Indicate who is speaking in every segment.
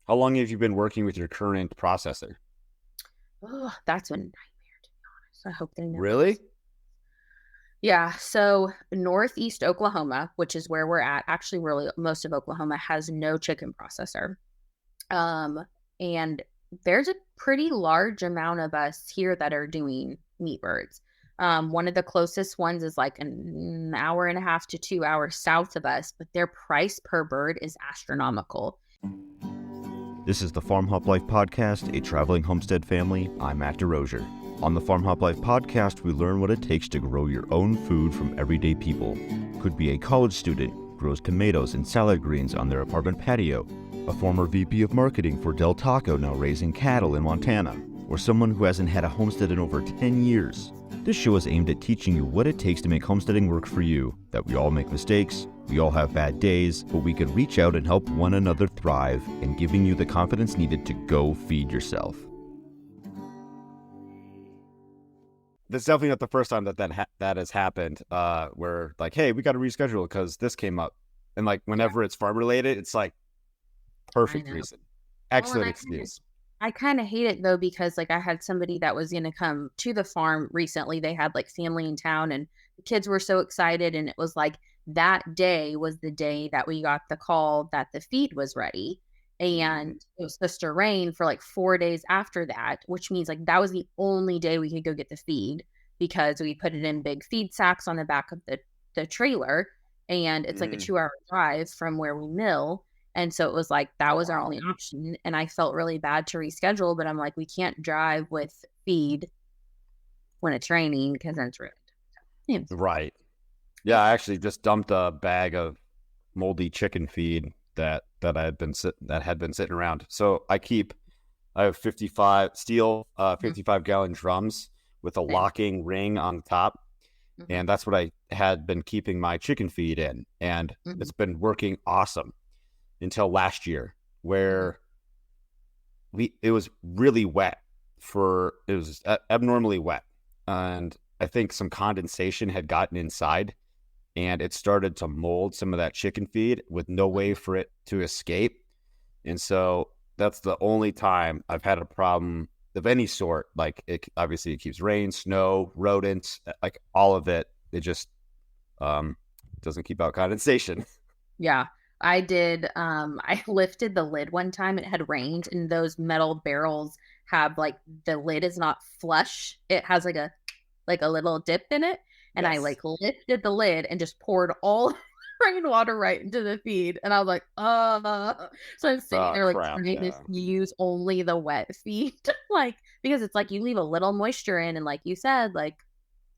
Speaker 1: How long have you been working with your current processor?
Speaker 2: Oh, that's a nightmare, to be honest. I hope they never
Speaker 1: Really?
Speaker 2: listen. Yeah, so Northeast Oklahoma, which is where we're at, actually really most of Oklahoma has no chicken processor. Um, and there's a pretty large amount of us here that are doing meat birds. One of the closest ones is like an hour and a half to 2 hours south of us, but their price per bird is astronomical.
Speaker 1: This is the Farm Hop Life Podcast, a traveling homestead family. I'm Matt DeRosier. On the Farm Hop Life Podcast, we learn what it takes to grow your own food from everyday people. Could be a college student, grows tomatoes and salad greens on their apartment patio, a former VP of marketing for Del Taco now raising cattle in Montana, or someone who hasn't had a homestead in over 10 years. This show is aimed at teaching you what it takes to make homesteading work for you, that we all make mistakes, we all have bad days, but we can reach out and help one another thrive, and giving you the confidence needed to go feed yourself. That's definitely not the first time that has happened, where like, hey, we got to reschedule because this came up. And like
Speaker 2: Yeah,
Speaker 1: whenever it's farm related, it's like
Speaker 2: I
Speaker 1: perfect
Speaker 2: know.
Speaker 1: reason.
Speaker 2: Well, and
Speaker 1: Excellent
Speaker 2: I kind of
Speaker 1: excuse.
Speaker 2: I kind of hate it though because like I had somebody that was going to come to the farm recently. They had like family in town and the kids were so excited and it was like that day was the day that we got the call that the feed was ready. And
Speaker 1: Mm,
Speaker 2: it was supposed to rain for like 4 days after that, which means like that was the only day we could go get the feed because we put it in big feed sacks on the back of the trailer and it's like a
Speaker 1: mm.
Speaker 2: 2 hour drive from where we mill, and so it was like that
Speaker 1: Oh,
Speaker 2: was our only
Speaker 1: wow.
Speaker 2: option, and I felt really bad to reschedule, but I'm like, we can't drive with feed when it's raining because then it's ruined. Yeah.
Speaker 1: Right.
Speaker 2: Yeah.
Speaker 1: Yeah, I actually just dumped a bag of moldy chicken feed that had been sitting around. So I have 55 steel
Speaker 2: Mhm.
Speaker 1: 55 gallon drums with a
Speaker 2: Same.
Speaker 1: locking ring on the top,
Speaker 2: Mhm.
Speaker 1: and that's what I had been keeping my chicken feed in, and
Speaker 2: Mhm.
Speaker 1: it's been working awesome until last year
Speaker 2: Mhm.
Speaker 1: where we it was really wet for it was abnormally wet, and I think some condensation had gotten inside and it started to mold some of that chicken feed with no way
Speaker 2: Mhm.
Speaker 1: for it to escape. And so that's the only time I've had a problem of any sort. Like obviously it keeps rain, snow, rodents, like all of it. It just um, doesn't keep out condensation.
Speaker 2: Yeah. I did, I lifted the lid one time, it had rained, and those metal barrels have, like the lid is not flush, it has like a little dip in it, and I,
Speaker 1: Yes.
Speaker 2: like, lifted the lid and just poured all rainwater right into the feed, and I was like, So I'm sitting
Speaker 1: Oh
Speaker 2: there, like,
Speaker 1: crap!
Speaker 2: trying to
Speaker 1: Yeah.
Speaker 2: use only the wet feed, like because it's like you leave a little moisture in, and like you said, like,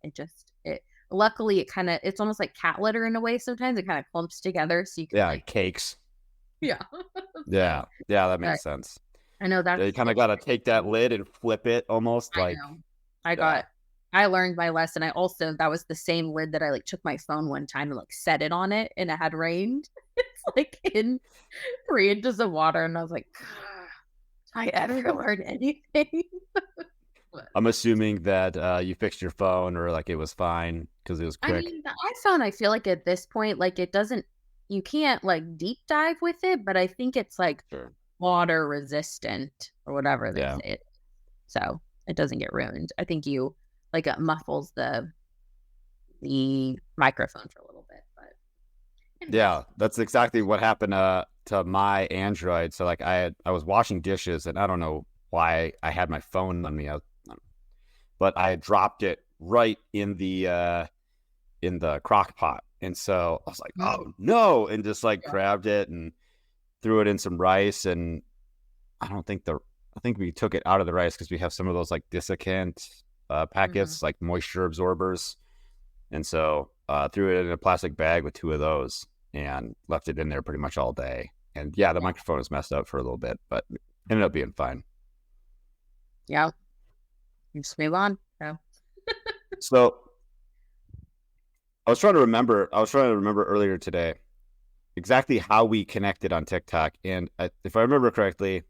Speaker 2: it luckily, it's almost like cat litter in a way sometimes, it kinda clumps together so you can,
Speaker 1: Yeah,
Speaker 2: like
Speaker 1: cakes.
Speaker 2: yeah.
Speaker 1: Yeah,
Speaker 2: So,
Speaker 1: yeah, that
Speaker 2: but
Speaker 1: makes sense.
Speaker 2: I know
Speaker 1: Yeah, you
Speaker 2: that's
Speaker 1: kind of got to take that lid and flip it almost
Speaker 2: I
Speaker 1: like
Speaker 2: know. I
Speaker 1: yeah.
Speaker 2: got I learned my lesson. I also that was the same lid that I, like, took my phone one time and, like, set it on it, and it had rained. It's, like, in 3 inches of water, and I was like, "If I ever learn anything." But,
Speaker 1: I'm assuming that you fixed your phone or like it was fine because it was
Speaker 2: I
Speaker 1: quick.
Speaker 2: mean, the iPhone, I feel like at this point, like, it doesn't you can't, like, deep dive with it, but I think it's, like,
Speaker 1: Sure.
Speaker 2: water resistant or whatever they
Speaker 1: Yeah.
Speaker 2: say it, so it doesn't get ruined. I think you like, it muffles the microphone for a little bit, but anyways.
Speaker 1: Yeah, that's exactly what happened to my Android. So like I was washing dishes and I don't know why I had my phone on me, but I had dropped it right in the crock pot. And so I was like,
Speaker 2: Mm,
Speaker 1: "Oh no." And just like
Speaker 2: yeah,
Speaker 1: grabbed it and threw it in some rice, and I don't think the I think we took it out of the rice because we have some of those like desiccant
Speaker 2: mhm,
Speaker 1: packets, like moisture absorbers. And so threw it in a plastic bag with two of those and left it in there pretty much all day. And yeah, the
Speaker 2: yeah,
Speaker 1: microphone was messed up for a little bit, but ended up being fine.
Speaker 2: yeah, you just move on, so
Speaker 1: So I was trying to remember earlier today exactly how we connected on TikTok. And if I remember correctly,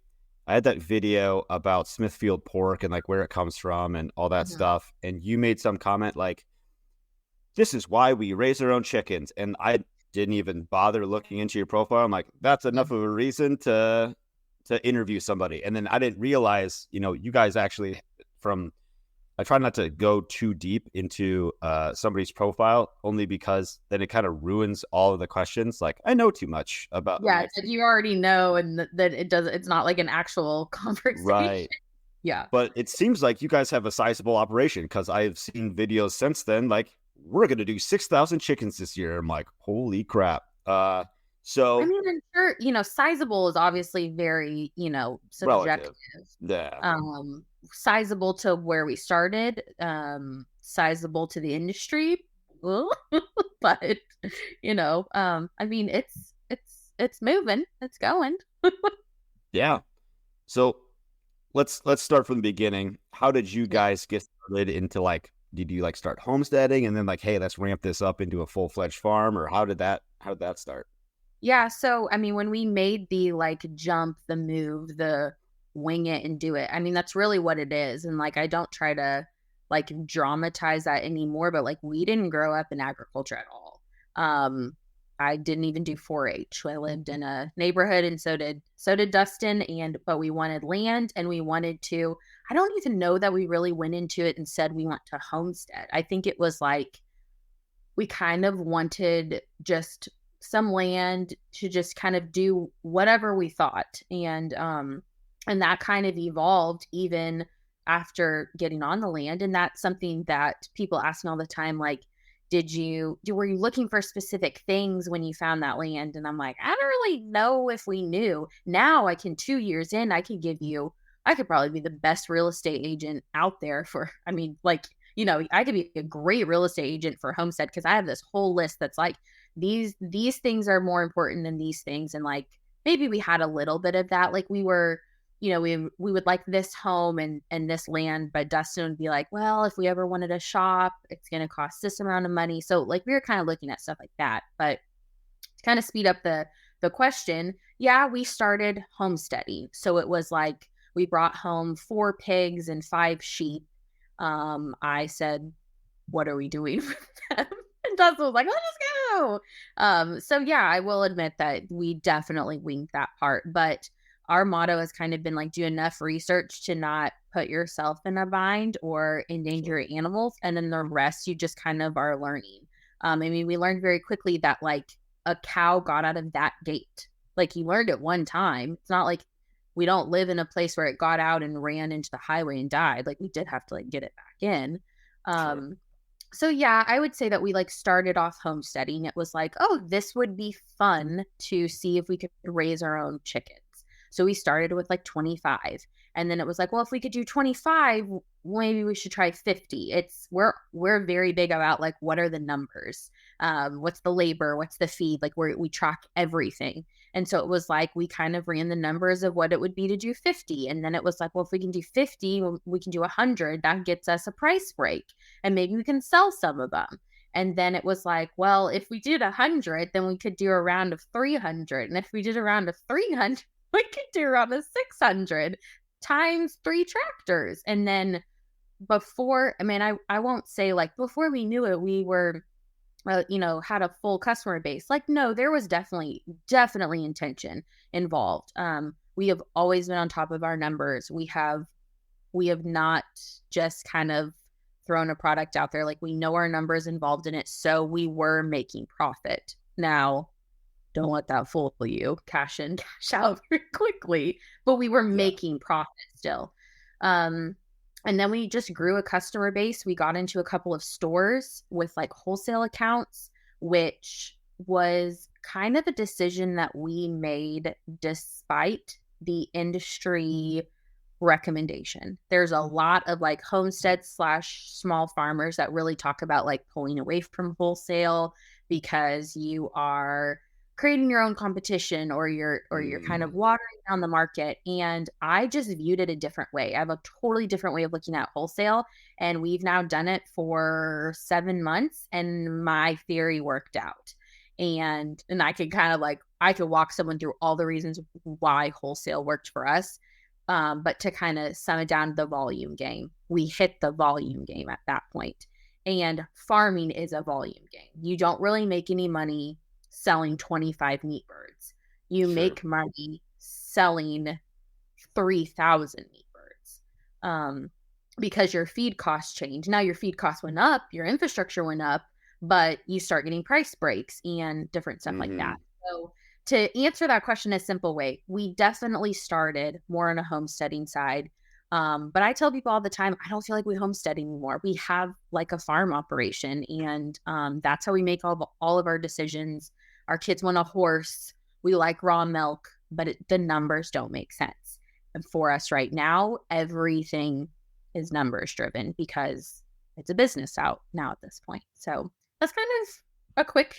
Speaker 1: I had that video about Smithfield pork and like where it comes from and all that
Speaker 2: mhm,
Speaker 1: stuff. And you made some comment like, this is why we raise our own chickens. And I didn't even bother looking into your profile. I'm like, that's enough
Speaker 2: mhm,
Speaker 1: of a reason to to interview somebody. And then I didn't realize, you guys actually I try not to go too deep into somebody's profile, only because then it kind of ruins all of the questions. Like, I know too much about
Speaker 2: Yeah, that you already know, and that it's not like an actual conversation.
Speaker 1: right.
Speaker 2: Yeah.
Speaker 1: But it seems like you guys have a sizable operation, because I've seen videos since then, like, we're going to do 6,000 chickens this year. I'm like, holy crap.
Speaker 2: I
Speaker 1: So
Speaker 2: mean, I'm sure, sizable is obviously very, subjective.
Speaker 1: relative. Yeah.
Speaker 2: Sizable to where we started, sizable to the industry. Well, but I mean, it's moving, it's going.
Speaker 1: Yeah. So let's start from the beginning. How did you
Speaker 2: Yeah.
Speaker 1: guys get started into, like, did you like start homesteading and then like, hey, let's ramp this up into a full-fledged farm, or how did that start?
Speaker 2: Yeah, so I mean, when we made the like jump, the move, the wing it and do it, I mean, that's really what it is. And like, I don't try to like dramatize that anymore, but like, we didn't grow up in agriculture at all. Um, I didn't even do 4-H. I lived in a neighborhood, and so did Dustin. But we wanted land, and we wanted to. I don't even know that we really went into it and said we want to homestead. I think it was like we kind of wanted just some land to just kind of do whatever we thought. And that kind of evolved even after getting on the land. And that's something that people ask me all the time, like, were you looking for specific things when you found that land? And I'm like, I don't really know if we knew. Now I can, 2 years in, I could probably be the best real estate agent out there for, I mean, like, I could be a great real estate agent for homestead, because I have this whole list that's like, these things are more important than these things. And like, maybe we had a little bit of that. Like, we would like this home and this land, but Dustin would be like, well, if we ever wanted a shop, it's going to cost this amount of money. So like, we were kind of looking at stuff like that. But to kind of speed up the question, yeah, we started homesteading. So it was like, we brought home 4 pigs and 5 sheep. I said, what are we doing with them? And Dustin was like, let's go. So yeah, I will admit that we definitely winged that part, but our motto has kind of been like, do enough research to not put yourself in a bind or endanger animals, and then the rest you just kind of are learning. I mean, we learned very quickly that like a cow got out of that gate. Like, you learned it one time. It's not like we don't live in a place where it got out and ran into the highway and died. Like, we did have to like get it back in.
Speaker 1: Sure.
Speaker 2: So yeah, I would say that we like started off homesteading. It was like, oh, this would be fun to see if we could raise our own chickens. So we started with like 25. And then it was like, well, if we could do 25, maybe we should try 50. We're very big about like, what are the numbers? What's the labor? What's the feed? Like, we track everything. And so it was like, we kind of ran the numbers of what it would be to do 50. And then it was like, well, if we can do 50, we can do 100. That gets us a price break, and maybe we can sell some of them. And then it was like, well, if we did 100, then we could do a round of 300. And if we did a round of 300, we could do a round of 600 times 3 tractors. And then I won't say like before we knew it, we were, had a full customer base. Like, no, there was definitely intention involved. We have always been on top of our numbers. We have not just kind of thrown a product out there. Like, we know our numbers involved in it. So we were making profit. Now, don't let that fool you. Cash in, cash out very quickly. But we were
Speaker 1: Yeah.
Speaker 2: making profit still. And then we just grew a customer base. We got into a couple of stores with like wholesale accounts, which was kind of a decision that we made despite the industry recommendation. There's a lot of like homestead / small farmers that really talk about like pulling away from wholesale because you are creating your own competition, or you're kind of
Speaker 1: Mm,
Speaker 2: watering down the market. And I just viewed it a different way. I have a totally different way of looking at wholesale, and we've now done it for 7 months, and my theory worked out. And I could kind of like, I could walk someone through all the reasons why wholesale worked for us. But to kind of sum it down, the volume game, we hit the volume game at that point. And farming is a volume game. You don't really make any money selling 25 meat birds. You
Speaker 1: sure.
Speaker 2: make money selling 3,000 meat birds. Because your feed costs change. Now your feed costs went up, your infrastructure went up, but you start getting price breaks and different stuff like that.
Speaker 1: Mm-hmm.
Speaker 2: So to answer that question a simple way, we definitely started more on a homesteading side. But I tell people all the time, I don't feel like we homestead anymore. We have like a farm operation, and that's how we make all of our decisions. Our kids want a horse. We like raw milk, but the numbers don't make sense. And for us right now, everything is numbers driven because it's a business out now at this point. So that's kind of a quick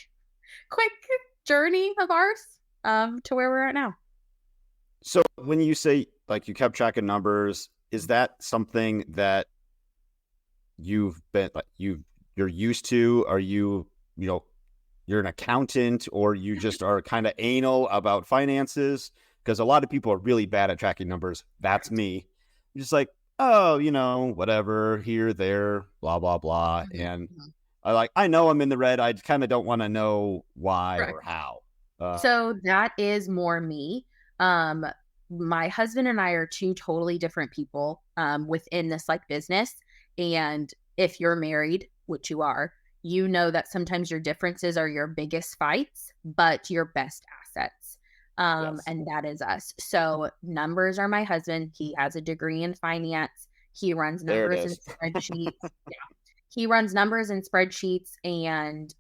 Speaker 2: journey of ours to where we're at now.
Speaker 1: So when you say like you kept track of numbers, is that something that you've been like you're used to? Are you're an accountant, or you just are kind of anal about finances? Because a lot of people are really bad at tracking numbers. That's me. I'm just like, oh, whatever, here, there, blah, blah, blah. And I know I'm in the red. I kind of don't want to know why
Speaker 2: Correct.
Speaker 1: or how.
Speaker 2: So that is more me. My husband and I are two totally different people within this like business. And if you're married, which you are, you know that sometimes your differences are your biggest fights, but your best assets.
Speaker 1: Yes.
Speaker 2: And that is us. So numbers are my husband. He has a degree in finance. He runs
Speaker 1: There it
Speaker 2: numbers and
Speaker 1: is.
Speaker 2: spreadsheets. Yeah. He runs numbers and spreadsheets and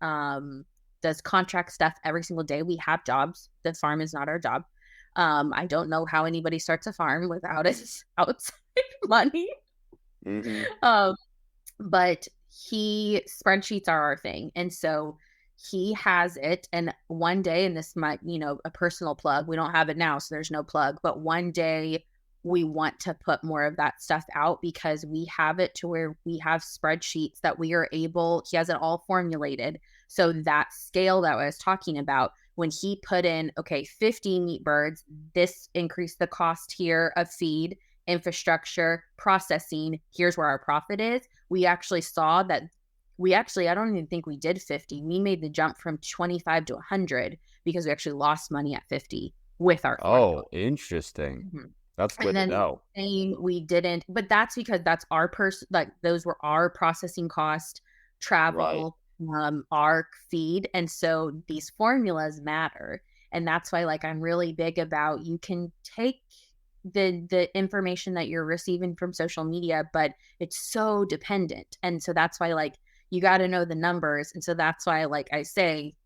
Speaker 2: does contract stuff every single day. We have jobs. The farm is not our job. I don't know how anybody starts a farm without its outside money.
Speaker 1: Mm-hmm.
Speaker 2: But spreadsheets are our thing. And so he has it. And one day, and this might, a personal plug, we don't have it now, so there's no plug, but one day we want to put more of that stuff out because we have it to where we have spreadsheets that he has it all formulated. So that scale that I was talking about, when he put in, okay, 50 meat birds, this increased the cost here of feed, infrastructure, processing, here's where our profit is. We actually saw that I don't even think we did 50. We made the jump from 25 to 100 because we actually lost money at 50 with our formula.
Speaker 1: Oh, interesting.
Speaker 2: Mm-hmm.
Speaker 1: That's
Speaker 2: And
Speaker 1: good to
Speaker 2: then
Speaker 1: know.
Speaker 2: saying we didn't, but that's because that's our like those were our processing cost,
Speaker 1: Right.
Speaker 2: travel, our feed. And so these formulas matter. And that's why like I'm really big about you can take the information that you're receiving from social media, but it's so dependent. And so that's why like you got to know the numbers. And so that's why like I say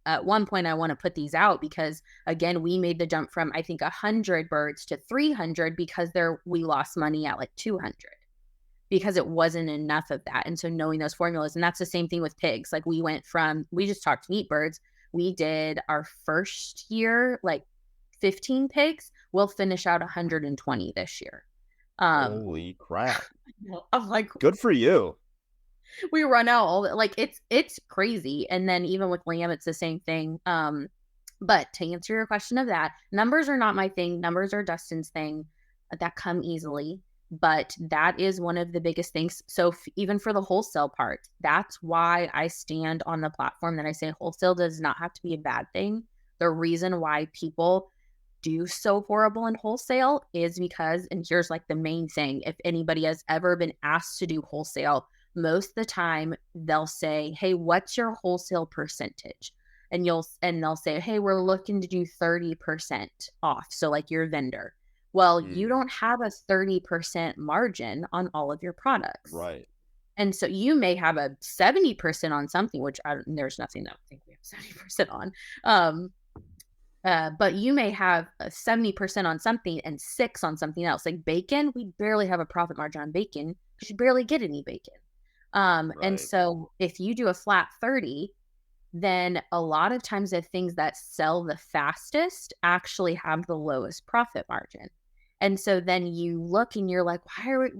Speaker 2: at one point I want to put these out because again we made the jump from I think 100 birds to 300 because we lost money at like 200 because it wasn't enough of that. And so knowing those formulas, and that's the same thing with pigs. Like we just talked meat birds. We did our first year like 15 pigs. We'll finish out 120 this year.
Speaker 1: Holy crap.
Speaker 2: I'm like,
Speaker 1: Good for you.
Speaker 2: we run out like it's crazy. And then even with lamb, it's the same thing. But to answer your question of that, numbers are not my thing. Numbers are Dustin's thing that come easily. But that is one of the biggest things. So even for the wholesale part, that's why I stand on the platform that I say wholesale does not have to be a bad thing. The reason why people do so horrible in wholesale is because, and here's like the main thing, if anybody has ever been asked to do wholesale, most of the time they'll say, hey, what's your wholesale percentage? And they'll say, hey, we're looking to do 30% off. So like your vendor. Well, you don't have a 30% margin on all of your products.
Speaker 1: Right.
Speaker 2: And so you may have a 70% on something, which there's nothing that I think we have 70% on. But you may have a 70% on something and 6 on something else. Like bacon, we barely have a profit margin on bacon because you barely get any bacon. And
Speaker 1: Right.
Speaker 2: so if you do a flat 30, then a lot of times the things that sell the fastest actually have the lowest profit margin. And so then you look and you're like,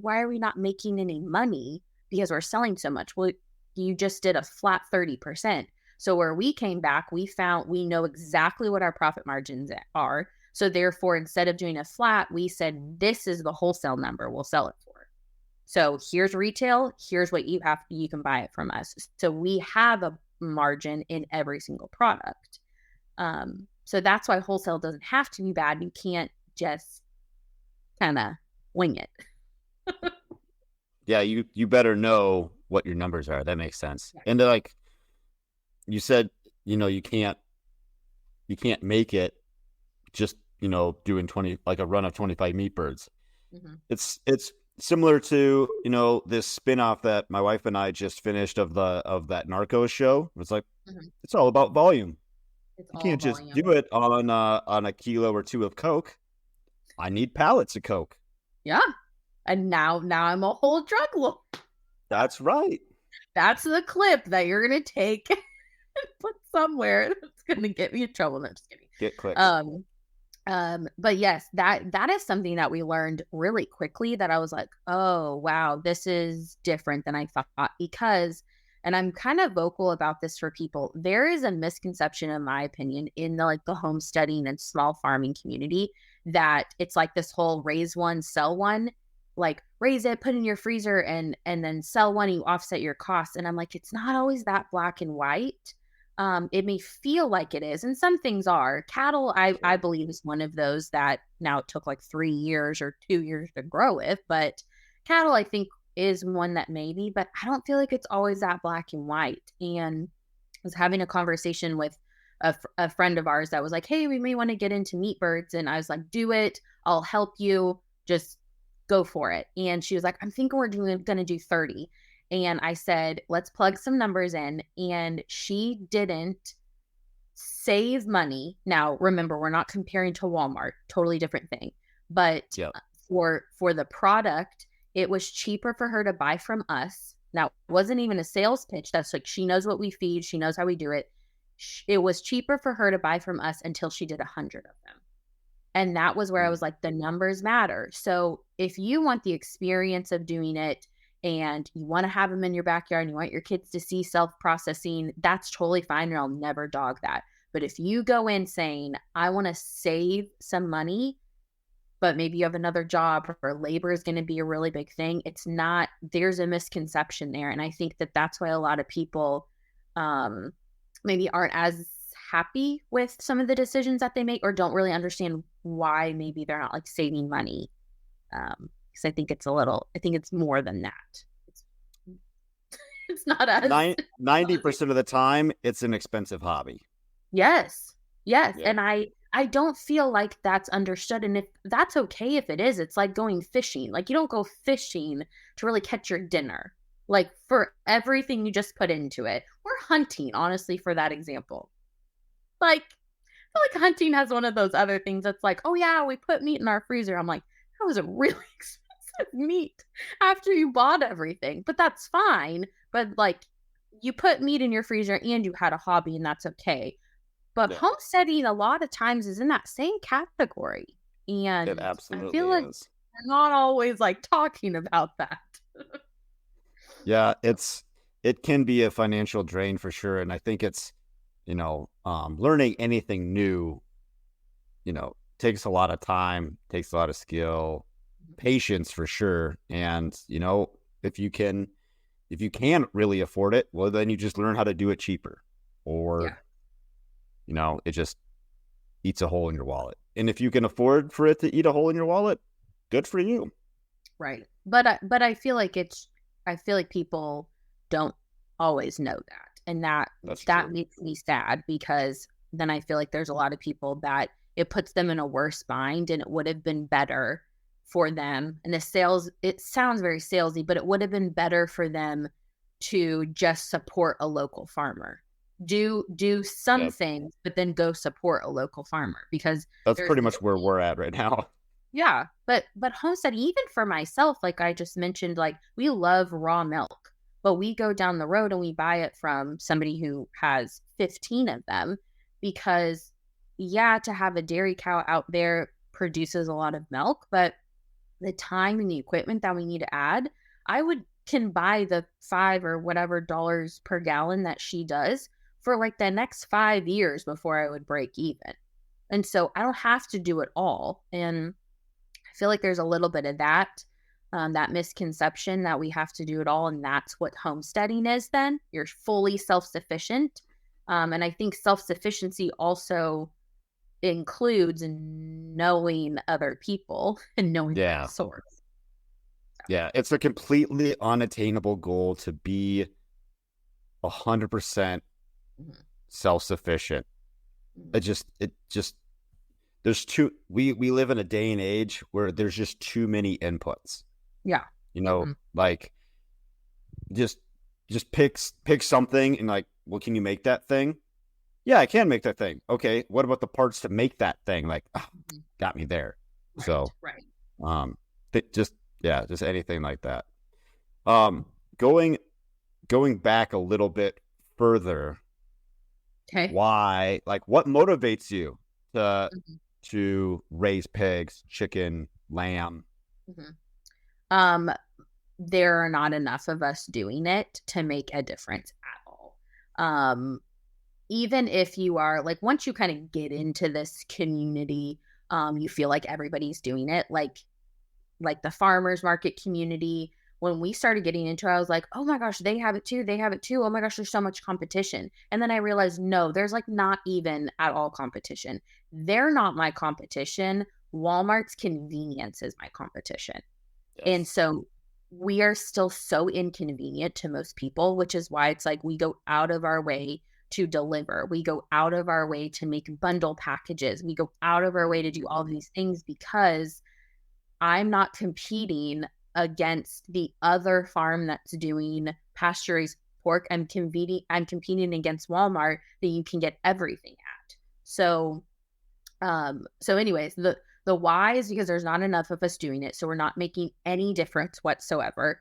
Speaker 2: why are we not making any money because we're selling so much? Well, you just did a flat 30%. So where we came back, we know exactly what our profit margins are. So therefore, instead of doing a flat, we said, this is the wholesale number we'll sell it for. So here's retail, here's what you can buy it from us. So we have a margin in every single product. So that's why wholesale doesn't have to be bad. You can't just kind of wing it.
Speaker 1: Yeah, you better know what your numbers are. That makes sense.
Speaker 2: Yeah.
Speaker 1: And like you said, you can't make it just, doing 20, like a run of 25 meat birds.
Speaker 2: Mm-hmm.
Speaker 1: It's similar to, this spinoff that my wife and I just finished of that Narcos show. It's like,
Speaker 2: Mm-hmm.
Speaker 1: it's all about volume.
Speaker 2: It's
Speaker 1: You
Speaker 2: all
Speaker 1: can't just
Speaker 2: volume.
Speaker 1: do it on a kilo or two of Coke. I need pallets of Coke.
Speaker 2: Yeah. And now I'm a whole drug lord.
Speaker 1: That's right.
Speaker 2: That's the clip that you're gonna take and put somewhere that's gonna get me in trouble. No, just kidding.
Speaker 1: Get clicks.
Speaker 2: But yes, that is something that we learned really quickly that I was like, oh wow, this is different than I thought because, and I'm kind of vocal about this for people, there is a misconception, in my opinion, in the homesteading and small farming community that it's like this whole raise one, sell one, like raise it, put it in your freezer and then sell one, you offset your costs. And I'm like, it's not always that black and white. It may feel like it is, and some things are. Cattle, I believe, is one of those that now it took like 3 years or 2 years to grow with, but cattle, I think, is one that maybe, but I don't feel like it's always that black and white. And I was having a conversation with a friend of ours that was like, hey, we may want to get into meat birds. And I was like, do it. I'll help you. Just go for it. And she was like, I'm thinking we're going to do 30. And I said, let's plug some numbers in. And she didn't save money. Now, remember, we're not comparing to Walmart, totally different thing. But
Speaker 1: Yep.
Speaker 2: for the product, it was cheaper for her to buy from us. Now, it wasn't even a sales pitch. That's like, she knows what we feed. She knows how we do it. It was cheaper for her to buy from us until she did 100 of them. And that was where I was like, the numbers matter. So if you want the experience of doing it and you want to have them in your backyard and you want your kids to see self-processing, that's totally fine. And I'll never dog that. But if you go in saying, I want to save some money, but maybe you have another job or labor is going to be a really big thing, it's not, there's a misconception there. And I think that that's why a lot of people maybe aren't as happy with some of the decisions that they make or don't really understand why maybe they're not like saving money. Because I think it's more than that. It's not as
Speaker 1: 90% of the time, it's an expensive hobby.
Speaker 2: Yes.
Speaker 1: Yeah.
Speaker 2: And I don't feel like that's understood. And if that's okay, if it is, it's like going fishing. Like you don't go fishing to really catch your dinner. Like for everything you just put into it. Or hunting, honestly, for that example. Like, I feel like hunting has one of those other things that's like, oh yeah, we put meat in our freezer. I'm like, that was a really expensive meat after you bought everything. But that's fine. But like, you put meat in your freezer and you had a hobby, and that's okay. But homesteading a lot of times is in that same category. And
Speaker 1: It absolutely
Speaker 2: I feel like
Speaker 1: is.
Speaker 2: we're not always like talking about that.
Speaker 1: Yeah, it can be a financial drain for sure. And I think it's, learning anything new, takes a lot of time, takes a lot of skill, patience for sure. And, if you can really afford it, well, then you just learn how to do it cheaper, or, it just eats a hole in your wallet. And if you can afford for it to eat a hole in your wallet, good for you.
Speaker 2: Right. But I feel like people don't always know that. And that makes me sad, because then I feel like there's a lot of people that it puts them in a worse bind, and it would have been better for them. And it sounds very salesy, but it would have been better for them to just support a local farmer. Do some things, but then go support a local farmer, because
Speaker 1: that's pretty much where we're at right now.
Speaker 2: Yeah. But homestead, even for myself, like I just mentioned, like we love raw milk. But we go down the road and we buy it from somebody who has 15 of them, because, to have a dairy cow out there produces a lot of milk, but the time and the equipment that we need to add, can buy the $5 or whatever dollars per gallon that she does for like the next 5 years before I would break even. And so I don't have to do it all. And I feel like there's a little bit of that misconception that we have to do it all. And that's what homesteading is then. You're fully self-sufficient. And I think self-sufficiency also includes knowing other people and knowing where to
Speaker 1: Yeah.
Speaker 2: source.
Speaker 1: Yeah. It's a completely unattainable goal to be 100%
Speaker 2: Mhm.
Speaker 1: self-sufficient.
Speaker 2: Mhm.
Speaker 1: It just there's we live in a day and age where there's just too many inputs.
Speaker 2: Yeah. Mhm.
Speaker 1: Like just pick something and like, well, can you make that thing? Yeah, I can make that thing. Okay, what about the parts to make that thing? Like,
Speaker 2: Mhm.
Speaker 1: got me there.
Speaker 2: Right.
Speaker 1: So,
Speaker 2: Right.
Speaker 1: um, just yeah, just anything like that. Um, going going back a little bit further,
Speaker 2: Okay.
Speaker 1: why? Like, what motivates you to
Speaker 2: Mhm.
Speaker 1: raise pigs, chicken, lamb?
Speaker 2: Mhm. Um, there are not enough of us doing it to make a difference at all. Um, Even if you are like, once you kind of get into this community, you feel like everybody's doing it. Like the farmers market community. When we started getting into it, I was like, oh my gosh, they have it too. They have it too. Oh my gosh, there's so much competition. And then I realized, no, there's like not even at all competition. They're not my competition. Walmart's convenience is my competition. And
Speaker 1: Yes.
Speaker 2: so we are still so inconvenient to most people, which is why it's like we go out of our way to deliver. We go out of our way to make bundle packages. We go out of our way to do all these things because I'm not competing against the other farm that's doing pasture raised pork. I'm competing against Walmart that you can get everything at. So anyways, the why is because there's not enough of us doing it, so we're not making any difference whatsoever.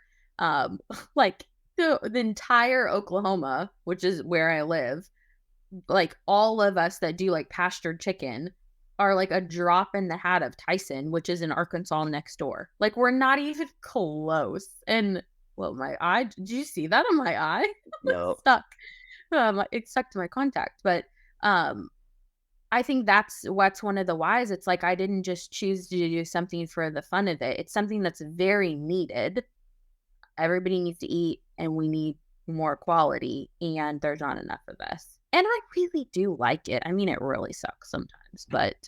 Speaker 2: Like the entire Oklahoma, which is where I live, like all of us that do like pastured chicken are like a drop in the hat of Tyson, which is in Arkansas next door. Like we're not even close. And well, my eye, did you see that on my eye?
Speaker 1: No.
Speaker 2: Stuck. It stuck to my contact. But um I think that's what's one of the whys. It's like I didn't just choose to do something for the fun of it. It's something that's very needed. Everybody needs to eat and we need more quality and there's not enough of us. And I really do like it. I mean, it really sucks sometimes, um,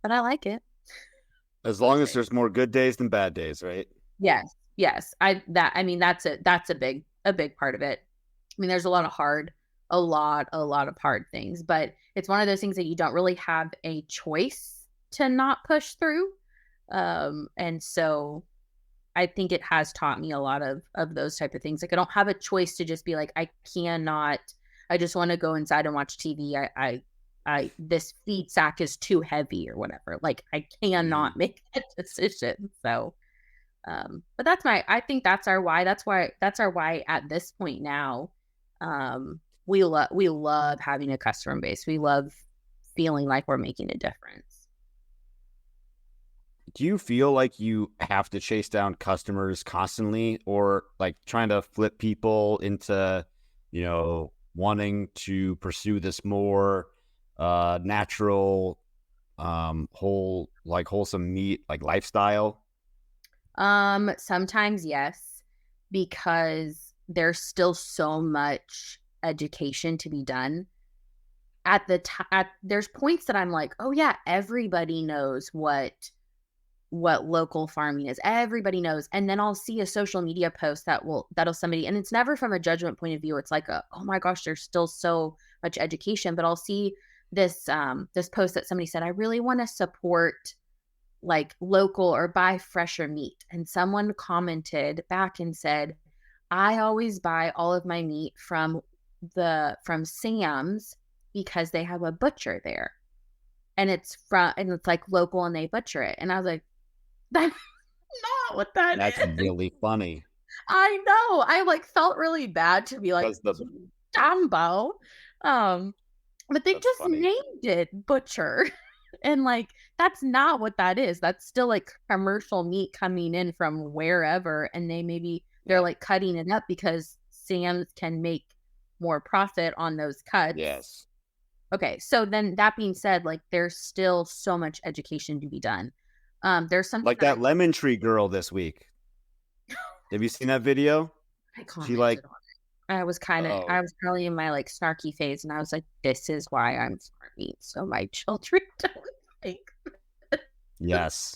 Speaker 2: but I like it.
Speaker 1: As long as there's more good days than bad days, right?
Speaker 2: Yes. Yes. I mean that's a big part of it. I mean, there's a lot of hard things, but it's one of those things that you don't really have a choice to not push through. And so I think it has taught me a lot of those type of things. Like I don't have a choice to just be like, I just want to go inside and watch TV. This feed sack is too heavy or whatever. Like I
Speaker 1: Mm.
Speaker 2: cannot make that decision. So, but I think that's our why. That's our why at this point now. We love having a customer base. We love feeling like we're making a difference.
Speaker 1: Do you feel like you have to chase down customers constantly, or like trying to flip people into, wanting to pursue this more natural, wholesome meat like lifestyle?
Speaker 2: Sometimes yes, because there's still so much education to be done. There's points that I'm like, oh yeah, everybody knows what local farming is. Everybody knows. And then I'll see a social media post that'll somebody, and it's never from a judgment point of view. It's like oh my gosh, there's still so much education. But I'll see this post that somebody said, I really want to support like local or buy fresher meat. And someone commented back and said, I always buy all of my meat from Sam's because they have a butcher there. And it's like local and they butcher it. And I was like, that's not what that
Speaker 1: That's
Speaker 2: is.
Speaker 1: really funny
Speaker 2: I know. I like felt really bad to be like,
Speaker 1: because the
Speaker 2: Dumbo. Um, but they
Speaker 1: that's
Speaker 2: just
Speaker 1: funny.
Speaker 2: named it butcher. And like that's not what that is. That's still like commercial meat coming in from wherever and they're
Speaker 1: Yeah.
Speaker 2: like cutting it up because Sam's can make more profit on those cuts.
Speaker 1: Yes.
Speaker 2: Okay, so then that being said, like there's still so much education to be done. There's something
Speaker 1: Like
Speaker 2: that
Speaker 1: that lemon tree girl this week. Have you seen that video?
Speaker 2: I
Speaker 1: She like
Speaker 2: commented on. I was
Speaker 3: Oh,
Speaker 2: probably in my like snarky phase, and I was like, this is why I'm farming, so my children don't think.
Speaker 3: yes,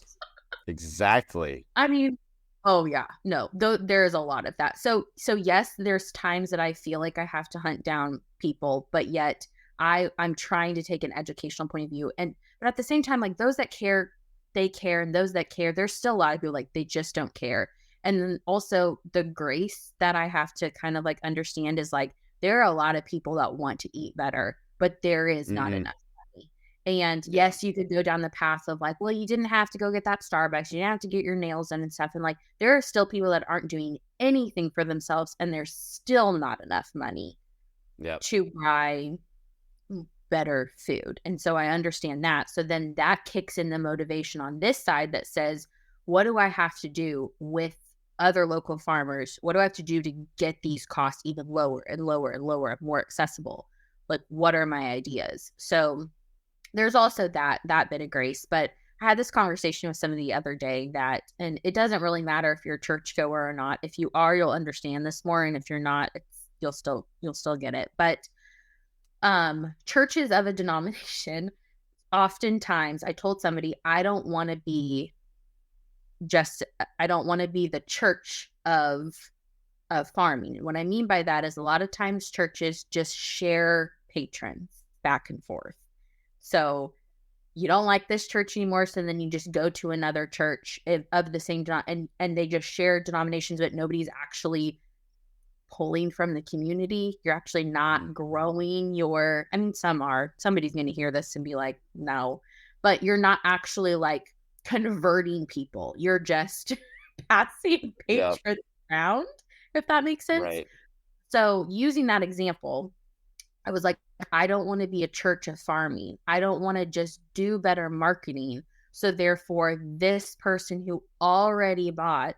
Speaker 3: exactly.
Speaker 2: I mean, oh yeah, no, there is a lot of that. So yes, there's times that I feel like I have to hunt down people, but yet I'm trying to take an educational point of view, and but at the same time, like those that care, they care, and those that care, there's still a lot of people like they just don't care. And then also the grace that I have to kind of like understand is like there are a lot of people that want to eat better, but there is not
Speaker 3: Hmm.
Speaker 2: enough money. And
Speaker 3: Yeah,
Speaker 2: yes, you could go down the path of like, well, you didn't have to go get that Starbucks. You didn't have to get your nails done and stuff. And like, there are still people that aren't doing anything for themselves, and there's still not enough money
Speaker 3: yep,
Speaker 2: to buy better food. And so I understand that. So then that kicks in the motivation on this side that says, what do I have to do with other local farmers? What do I have to do to get these costs even lower and lower and lower and more accessible? Like, what are my ideas? So there's also that bit of grace. But I had this conversation with somebody the other day that, and it doesn't really matter if you're a churchgoer or not. If you are, you'll understand this more, and if you're not, you'll still get it. But churches of a denomination, oftentimes I told somebody I don't want to be the church of farming. And what I mean by that is a lot of times churches just share patrons back and forth. So you don't like this church anymore, so then you just go to another church of the same and they just share denominations, but nobody's actually pulling from the community. You're actually not growing I mean, somebody's going to hear this and be like, no, but you're not actually like converting people. You're just passing
Speaker 3: yep,
Speaker 2: patrons around, if that makes sense.
Speaker 3: right,
Speaker 2: So using that example, I was like, I don't want to be a church of farming. I don't want to just do better marketing. So therefore, this person who already bought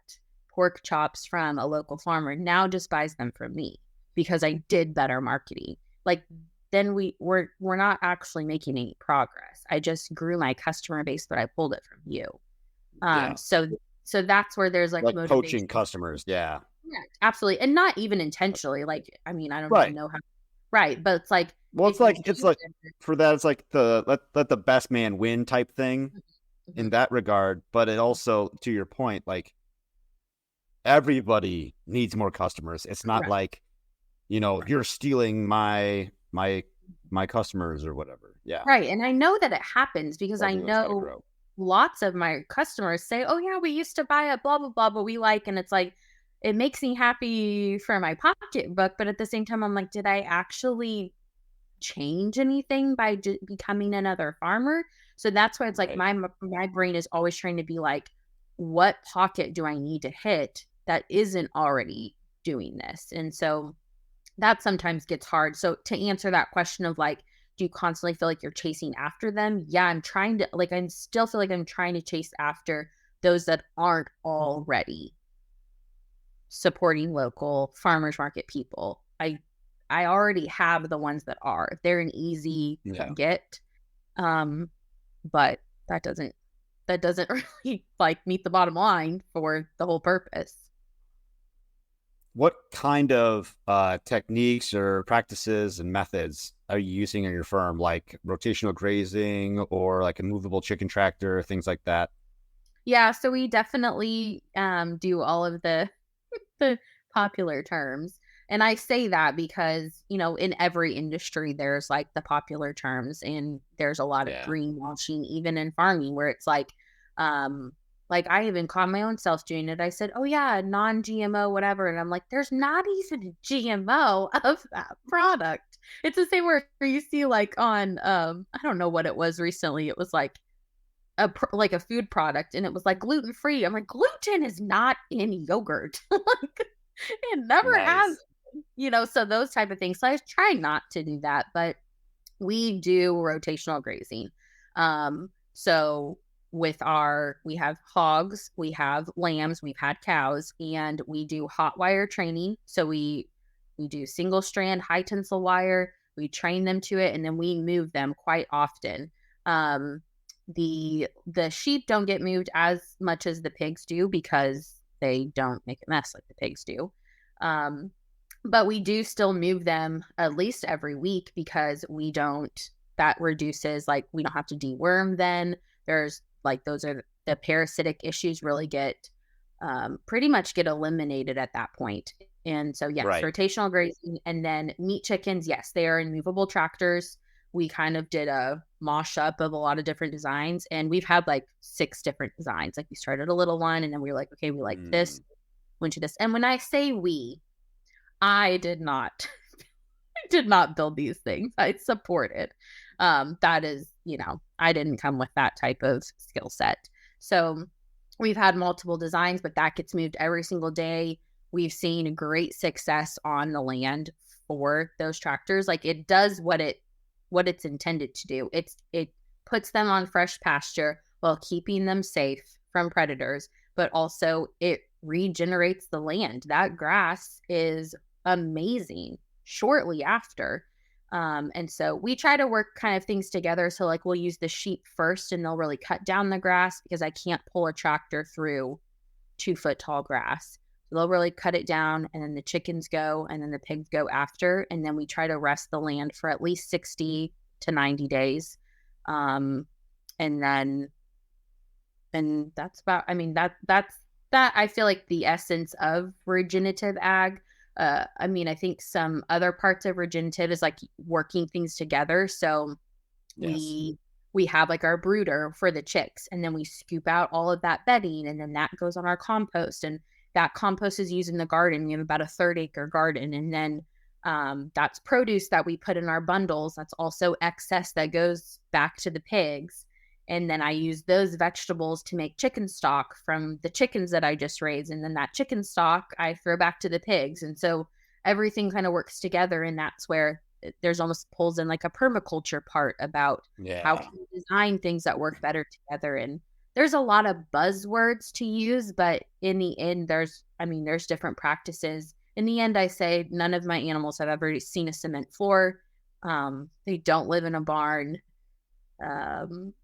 Speaker 2: pork chops from a local farmer now just buys them from me because I did better marketing. Like then we're not actually making any progress. I just grew my customer base, but I pulled it from you.
Speaker 3: yeah.
Speaker 2: So that's where there's like
Speaker 3: Like
Speaker 2: motivation.
Speaker 3: poaching customers. Yeah,
Speaker 2: Yeah, absolutely. And not even intentionally. Like, I mean, I don't even
Speaker 3: right.
Speaker 2: know how. Right. But it's like,
Speaker 3: Well,
Speaker 2: if you
Speaker 3: it's
Speaker 2: do
Speaker 3: like for that, it's like the let the best man win type thing in
Speaker 2: Mhm.
Speaker 3: that regard. But it also, to your point, like everybody needs more customers. It's not
Speaker 2: Correct.
Speaker 3: like, you're stealing my customers or whatever. Yeah,
Speaker 2: Right. And I know that it happens because I
Speaker 3: everyone's got to
Speaker 2: know
Speaker 3: grow.
Speaker 2: lots of my customers say, oh, yeah, we used to buy it, blah, blah, blah, but we like, and it's like, it makes me happy for my pocketbook. But at the same time, I'm like, did I actually change anything by becoming another farmer? So that's why it's like
Speaker 3: Right.
Speaker 2: my brain is always trying to be like, what pocket do I need to hit that isn't already doing this? And so that sometimes gets hard. So to answer that question of like, do you constantly feel like you're chasing after them? Yeah, I'm trying to like I still feel like I'm trying to chase after those that aren't already supporting local farmers market people. I already have the ones that are. They're an easy
Speaker 3: Yeah.
Speaker 2: get. Um, but that doesn't really like meet the bottom line for the whole purpose.
Speaker 3: What kind of techniques or practices and methods are you using in your firm, like rotational grazing or like a movable chicken tractor, things like that?
Speaker 2: Yeah, so we definitely do all of the popular terms. And I say that because, in every industry, there's like the popular terms, and there's a lot of
Speaker 3: Yeah.
Speaker 2: greenwashing, even in farming, where it's um, like I even caught my own self doing it. I said, oh, yeah, non GMO, whatever. And I'm like, there's not even a GMO of that product. It's the same where you see like on, I don't know what it was recently. It was like, like a food product, and it was like gluten free. I'm like, gluten is not in yogurt. Like it never has,
Speaker 3: Nice.
Speaker 2: so those type of things. So I try not to do that, but we do rotational grazing. So we have hogs, we have lambs, we've had cows, and we do hot wire training. So we do single strand high tensile wire. We train them to it, and then we move them quite often. Um, the sheep don't get moved as much as the pigs do because they don't make a mess like the pigs do. Um, But we do still move them at least every week because that reduces, like, we don't have to deworm then. There's like, those are the parasitic issues really pretty much get eliminated at that point. And so, yes,
Speaker 3: Right.
Speaker 2: rotational grazing. And then meat chickens, yes, they are in movable tractors. We kind of did a mosh up of a lot of different designs, and we've had like 6 different designs. Like, we started a little one, and then we were like, okay, we like this,
Speaker 3: Mm.
Speaker 2: went to this. And when I say I did not I did not build these things. I supported. That is, I didn't come with that type of skill set. So we've had multiple designs, but that gets moved every single day. We've seen great success on the land for those tractors. Like, it does what it's intended to do. It puts them on fresh pasture while keeping them safe from predators, but also it regenerates the land. That grass is amazing shortly after. And so we try to work kind of things together. So, like, we'll use the sheep first, and they'll really cut down the grass because I can't pull a tractor through 2-foot tall grass. So they'll really cut it down, and then the chickens go, and then the pigs go after. And then we try to rest the land for at least 60 to 90 days. And that's about, I mean, that's that. I feel like the essence of regenerative ag. I think some other parts of regenerative is like working things together. So
Speaker 3: Yes.
Speaker 2: we have like our brooder for the chicks, and then we scoop out all of that bedding, and then that goes on our compost, and that compost is used in the garden. We have about a 3rd-acre garden, and then that's produce that we put in our bundles. That's also excess that goes back to the pigs. And then I use those vegetables to make chicken stock from the chickens that I just raised. And then that chicken stock I throw back to the pigs. And so everything kind of works together. And that's where there's almost pulls in like a permaculture part about how
Speaker 3: Yeah.
Speaker 2: can we design things that work better together. And there's a lot of buzzwords to use, but in the end, there's different practices. In the end, I say none of my animals have ever seen a cement floor. They don't live in a barn.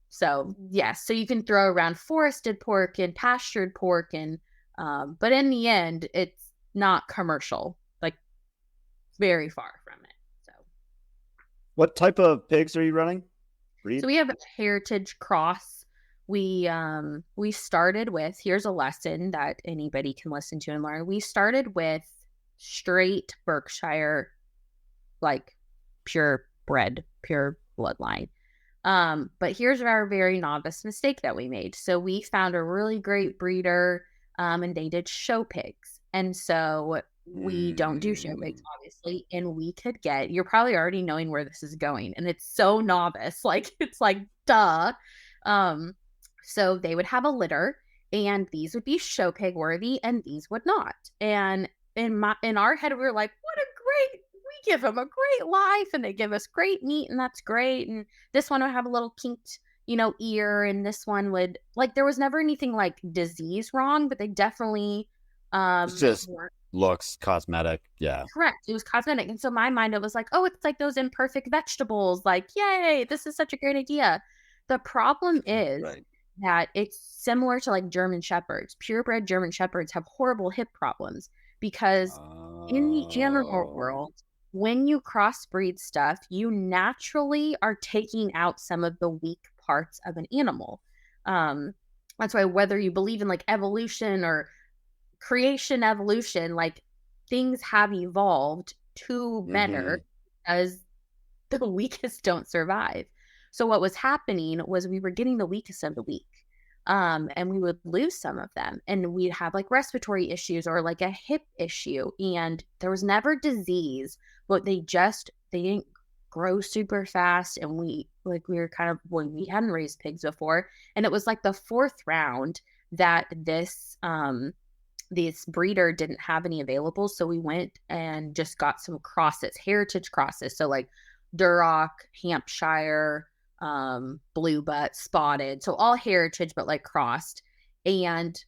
Speaker 2: So yes, so you can throw around forested pork and pastured pork, and but in the end, it's not commercial, like, very far from it. So
Speaker 3: What type of pigs are you running?
Speaker 2: so
Speaker 3: Breed?
Speaker 2: we have a heritage cross. We started with, here's a lesson that anybody can listen to and learn. We started with straight Berkshire, like pure bloodline. But here's our very novice mistake that we made. So we found a really great breeder, and they did show pigs. And so we don't do show pigs,
Speaker 3: Mm.
Speaker 2: obviously. And we could get, you're probably already knowing where this is going. And it's so novice. Like, it's like, duh. Um, so they would have a litter, and these would be show pig worthy, and these would not. And in our head, we were like, what a great, we give them a great life, and they give us great meat, and that's great. And this one would have a little kinked, ear, and this one would, like, there was never anything like disease wrong, but they definitely
Speaker 3: It's just
Speaker 2: weren't
Speaker 3: looks cosmetic. Yeah.
Speaker 2: correct. It was cosmetic. And so my mind, it was like, oh, it's like those imperfect vegetables. Like, yay, this is such a great idea. The problem is
Speaker 3: Right.
Speaker 2: that it's similar to like German Shepherds. Purebred German Shepherds have horrible hip problems because in the animal
Speaker 3: Oh.
Speaker 2: world, when you crossbreed stuff, you naturally are taking out some of the weak parts of an animal. Um, that's why, whether you believe in like evolution or creation evolution, like, things have evolved to
Speaker 3: Mm-hmm.
Speaker 2: better as the weakest don't survive. So what was happening was we were getting the weakest of the weak. And we would lose some of them, and we'd have like respiratory issues or like a hip issue. And there was never disease, but they didn't grow super fast. And we were kind of, well, we hadn't raised pigs before. And it was like the 4th round that this breeder didn't have any available. So we went and just got some crosses, heritage crosses. So like Duroc, Hampshire, blue butt, spotted. So all heritage, but like crossed. And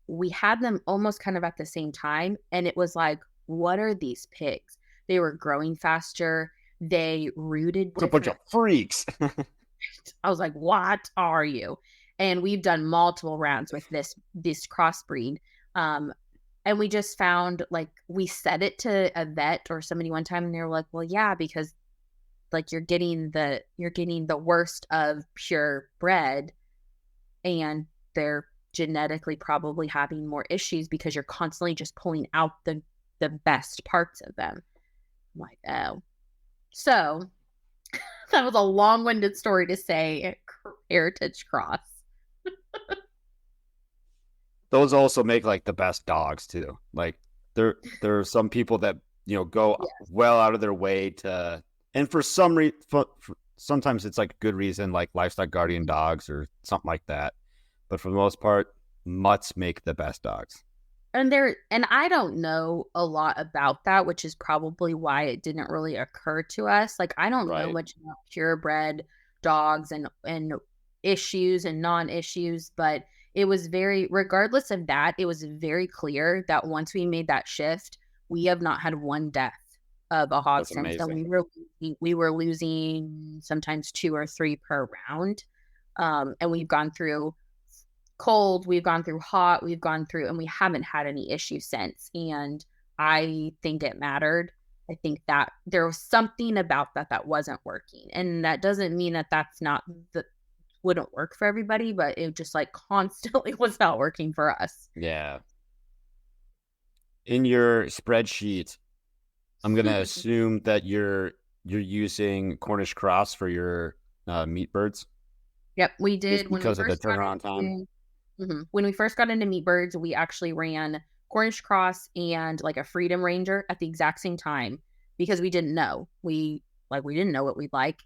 Speaker 2: we had them almost kind of at the same time. And it was like, what are these pigs? They were growing faster. They rooted
Speaker 3: What a bunch of
Speaker 2: different.
Speaker 3: freaks.
Speaker 2: I was like, what are you? And we've done multiple rounds with this crossbreed. Um, And we just found, like, we said it to a vet or somebody one time, and they were like, well, yeah, because like you're getting the worst of pure bred, and they're genetically probably having more issues because you're constantly just pulling out the best parts of them. I'm like, oh. So that was a long-winded story to say heritage cross.
Speaker 3: Those also make like the best dogs too. Like there are some people that go
Speaker 2: Yes.
Speaker 3: well out of their way to, and for some reason, sometimes it's like a good reason, like livestock guardian dogs or something like that. But for the most part, mutts make the best dogs.
Speaker 2: And I don't know a lot about that, which is probably why it didn't really occur to us. Like, I don't know
Speaker 3: Right.
Speaker 2: much about purebred dogs and issues and non-issues, but it was regardless of that, it was very clear that once we made that shift, we have not had one death of a hog
Speaker 3: That's
Speaker 2: since. So
Speaker 3: amazing.
Speaker 2: we were losing sometimes 2 or 3 per round. And we've gone through cold, we've gone through hot, and we haven't had any issues since. And I think it mattered. I think that there was something about that wasn't working. And that doesn't mean that that's not wouldn't work for everybody, but it just like constantly was not working for us.
Speaker 3: Yeah. In your spreadsheet, I'm gonna assume that you're using Cornish cross for your meat birds.
Speaker 2: Yep, we
Speaker 3: Just
Speaker 2: did when we
Speaker 3: because of the
Speaker 2: first got
Speaker 3: turnaround time.
Speaker 2: into when we first got into meat birds, we actually ran Cornish cross and like a Freedom Ranger at the exact same time because we didn't know. We didn't know what we'd like.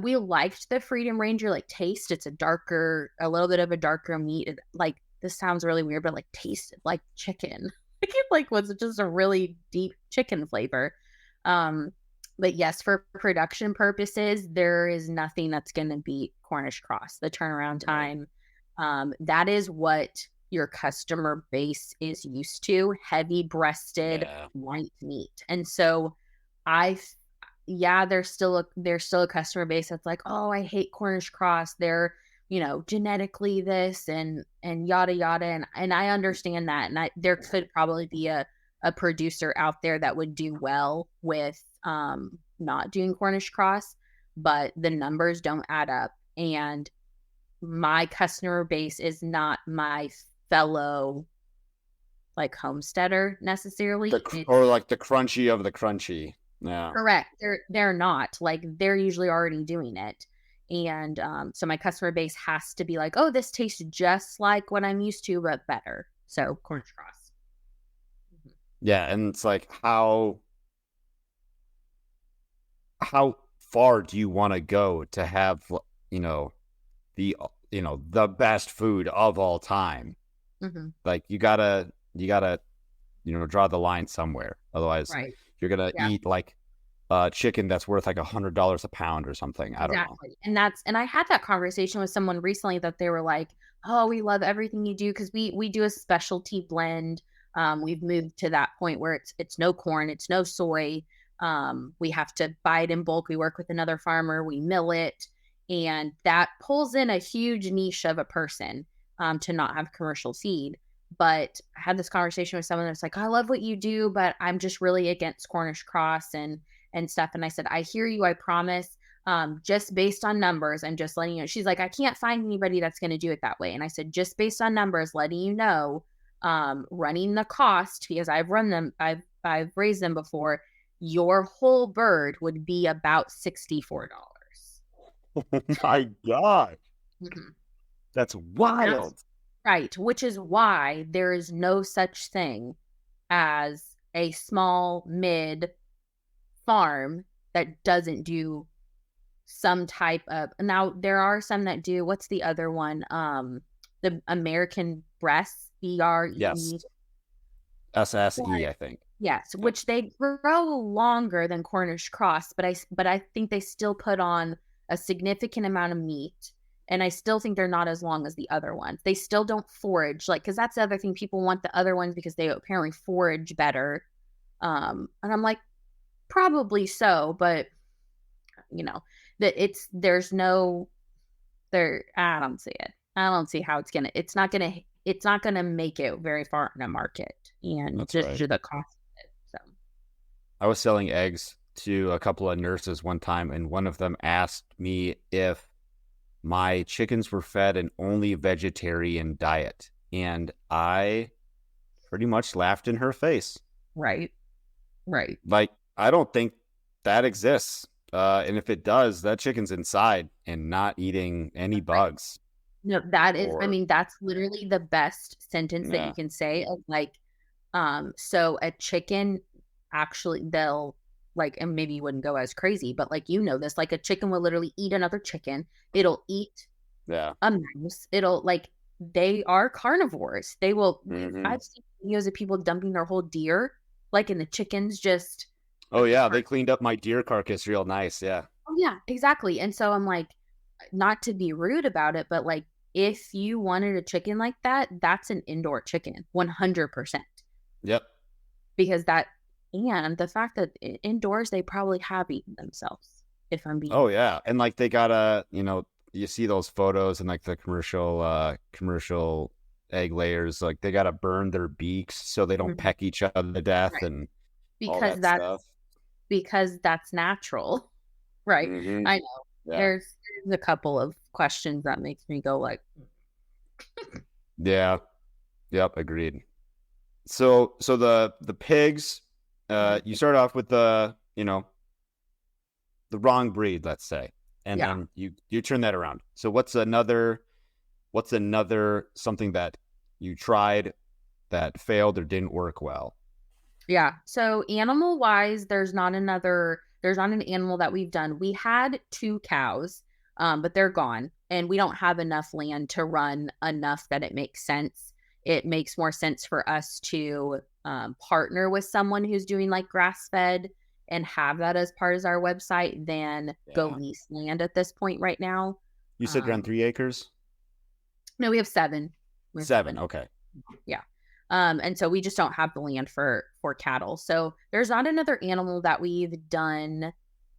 Speaker 2: We liked the Freedom Ranger like taste. It's a little bit of a darker meat. Like, this sounds really weird, but like tasted like chicken. It like was just a really deep chicken flavor. Um, but yes, for production purposes, there is nothing that's going to beat Cornish cross. The turnaround
Speaker 3: Right.
Speaker 2: time, that is what your customer base is used to: heavy breasted
Speaker 3: Yeah.
Speaker 2: white meat. And so I yeah, there's still a customer base that's like, oh, I hate Cornish cross. They're, genetically this and yada yada. And I understand that. And there could probably be a producer out there that would do well with not doing Cornish cross, but the numbers don't add up. And my customer base is not my fellow like homesteader necessarily.
Speaker 3: Or
Speaker 2: It's
Speaker 3: like the crunchy of the crunchy. Yeah.
Speaker 2: correct. They're not like, they're usually already doing it. And so my customer base has to be like, oh, this tastes just like what I'm used to, but better. So Cornish cross.
Speaker 3: Yeah, and it's like how far do you want to go to have the the best food of all time?
Speaker 2: Mm-hmm.
Speaker 3: Like you gotta draw the line somewhere. Otherwise,
Speaker 2: Right.
Speaker 3: you're gonna
Speaker 2: Yeah.
Speaker 3: eat like chicken that's worth like $100 a pound or something. I don't know.
Speaker 2: Exactly. And I had that conversation with someone recently that they were like, "Oh, we love everything you do because we do a specialty blend. We've moved to that point where it's no corn, it's no soy. We have to buy it in bulk. We work with another farmer, we mill it, and that pulls in a huge niche of a person to not have commercial feed." But I had this conversation with someone that's like, "I love what you do, but I'm just really against Cornish cross and stuff." And I said, "I hear you, I promise. Just based on numbers, I'm just letting you know." She's like, "I can't find anybody that's going to do it that way." And I said, "Just based on numbers, letting you know, running the cost, because I've run them, I've raised them before, your whole bird would be about $64."
Speaker 3: Oh my God.
Speaker 2: Mhm.
Speaker 3: That's
Speaker 2: That's
Speaker 3: wild.
Speaker 2: right. Which is why there is no such thing as a small mid farm that doesn't do some type of. Now there are some that do. What's the other one? The American breast,
Speaker 3: Yes.
Speaker 2: BRE.
Speaker 3: SSE, I think.
Speaker 2: Yes,
Speaker 3: Yep.
Speaker 2: which they grow longer than Cornish cross, but I think they still put on a significant amount of meat, and I still think they're not as long as the other ones. They still don't forage, like, because that's the other thing, people want the other ones because they apparently forage better. And I'm like, probably so, but you know that there's no there. I don't see it. I don't see how it's not gonna it's not going to make it very far in a market, and
Speaker 3: That's
Speaker 2: just
Speaker 3: right.
Speaker 2: to the cost of it. So
Speaker 3: I was selling eggs to a couple of nurses one time, and one of them asked me if my chickens were fed an only vegetarian diet. And I pretty much laughed in her face.
Speaker 2: right.
Speaker 3: Like, I don't think that exists. And if it does, that chicken's inside and not eating any bugs.
Speaker 2: No, that is, I
Speaker 3: Or,
Speaker 2: mean, that's literally the best sentence that you
Speaker 3: yeah,
Speaker 2: can say of like, so a chicken actually, they'll like, and maybe you wouldn't go as crazy, but like, this, like a chicken will literally eat another chicken. It'll eat
Speaker 3: yeah.
Speaker 2: a mouse. It'll like, they are carnivores. They will,
Speaker 3: Hmm.
Speaker 2: I've seen videos of people dumping their whole deer, like, and the chickens just,
Speaker 3: Oh, yeah, they cleaned up my deer carcass real nice. Yeah.
Speaker 2: oh yeah, exactly. And so I'm like, not to be rude about it, but like if you wanted a chicken like that, that's an indoor chicken, 100%.
Speaker 3: Yep.
Speaker 2: Because and the fact that indoors they probably have eaten themselves, if I'm being.
Speaker 3: Oh, yeah. And like they gotta, you see those photos and like the commercial egg layers, like they gotta burn their beaks so they don't
Speaker 2: Mhm.
Speaker 3: peck each other to death
Speaker 2: Right.
Speaker 3: and all
Speaker 2: Because
Speaker 3: that stuff.
Speaker 2: that's natural, right?
Speaker 3: Hmm.
Speaker 2: I know.
Speaker 3: Yeah.
Speaker 2: There's a couple of questions that makes me go like,
Speaker 3: Yeah. Yep. Agreed. So the pigs,
Speaker 2: Mhm.
Speaker 3: you start off with the wrong breed, let's say, and
Speaker 2: Yeah.
Speaker 3: then you turn that around. So what's another something that you tried that failed or didn't work well?
Speaker 2: Yeah. So animal wise, there's not an animal that we've done. We had 2 cows, but they're gone. And we don't have enough land to run enough that it makes sense. It makes more sense for us to partner with someone who's doing like grass fed and have that as part of our website than go
Speaker 3: Yeah.
Speaker 2: lease land at this point right now.
Speaker 3: You said around
Speaker 2: Um,
Speaker 3: 3 acres?
Speaker 2: no, we have 7. We have
Speaker 3: 7.
Speaker 2: 7.
Speaker 3: Okay.
Speaker 2: Yeah. And so we just don't have the land for cattle. So there's not another animal that we've done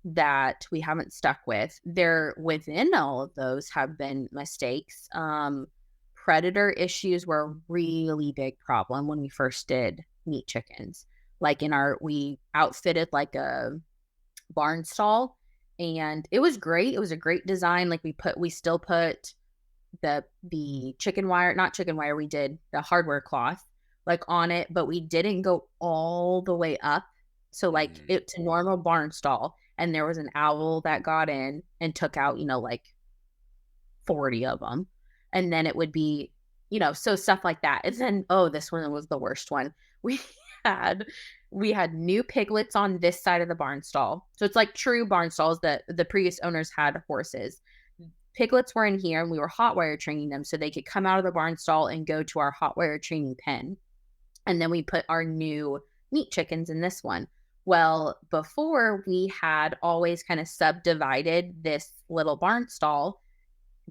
Speaker 2: that we haven't stuck with. There within all of those have been mistakes. Predator issues were a really big problem when we first did meat chickens. Like we outfitted like a barn stall, and it was great. It was a great design. Like we still put the chicken wire, not chicken wire, we did the hardware cloth like on it, but we didn't go all the way up. So like
Speaker 3: Mm.
Speaker 2: it's a normal barn stall, and there was an owl that got in and took out, like 40 of them. And then it would be, so stuff like that. And then, oh, this one was the worst one. We had we had new piglets on this side of the barn stall. So it's like true barn stalls that the previous owners had horses. Piglets were in here, and we were hot wire training them so they could come out of the barn stall and go to our hot wire training pen. And then we put our new meat chickens in this one. Well, before we had always kind of subdivided this little barn stall,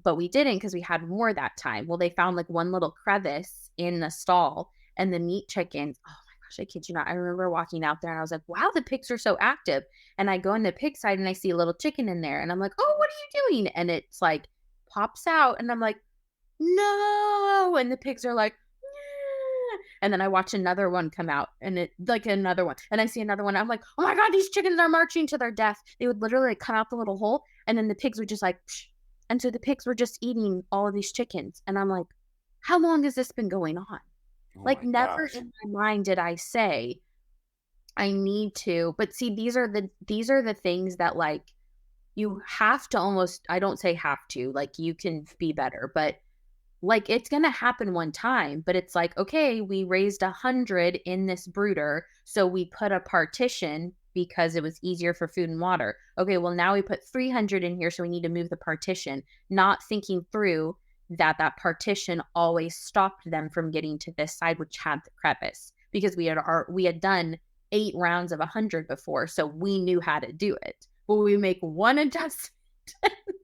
Speaker 2: but we didn't because we had more that time. Well, they found like one little crevice in the stall, and the meat chickens, oh my gosh, I kid you not. I remember walking out there and I was like, wow, the pigs are so active. And I go in the pig side and I see a little chicken in there, and I'm like, oh, what are you doing? And it's like pops out, and I'm like, no. And the pigs are like, "Yeah." And then I watch another one come out, and it like another one, and I see another one. I'm like, oh my God, these chickens are marching to their death. They would literally like, come out the little hole, and then the pigs would just like, psh. And so the pigs were just eating all of these chickens. And I'm like, how long has this been going on?
Speaker 3: Oh
Speaker 2: Like,
Speaker 3: my
Speaker 2: never
Speaker 3: gosh.
Speaker 2: in my mind did I say, I need to. But see, these are the things that like you have to almost, I don't say have to, like you can be better, but like it's gonna happen one time. But it's like, okay, we raised 100 in this brooder, so we put a partition because it was easier for food and water. Okay, well now we put 300 in here, so we need to move the partition, not thinking through that partition always stopped them from getting to this side, which had the crevice, because we had done 8 rounds of 100 before, so we knew how to do it. But we make one adjustment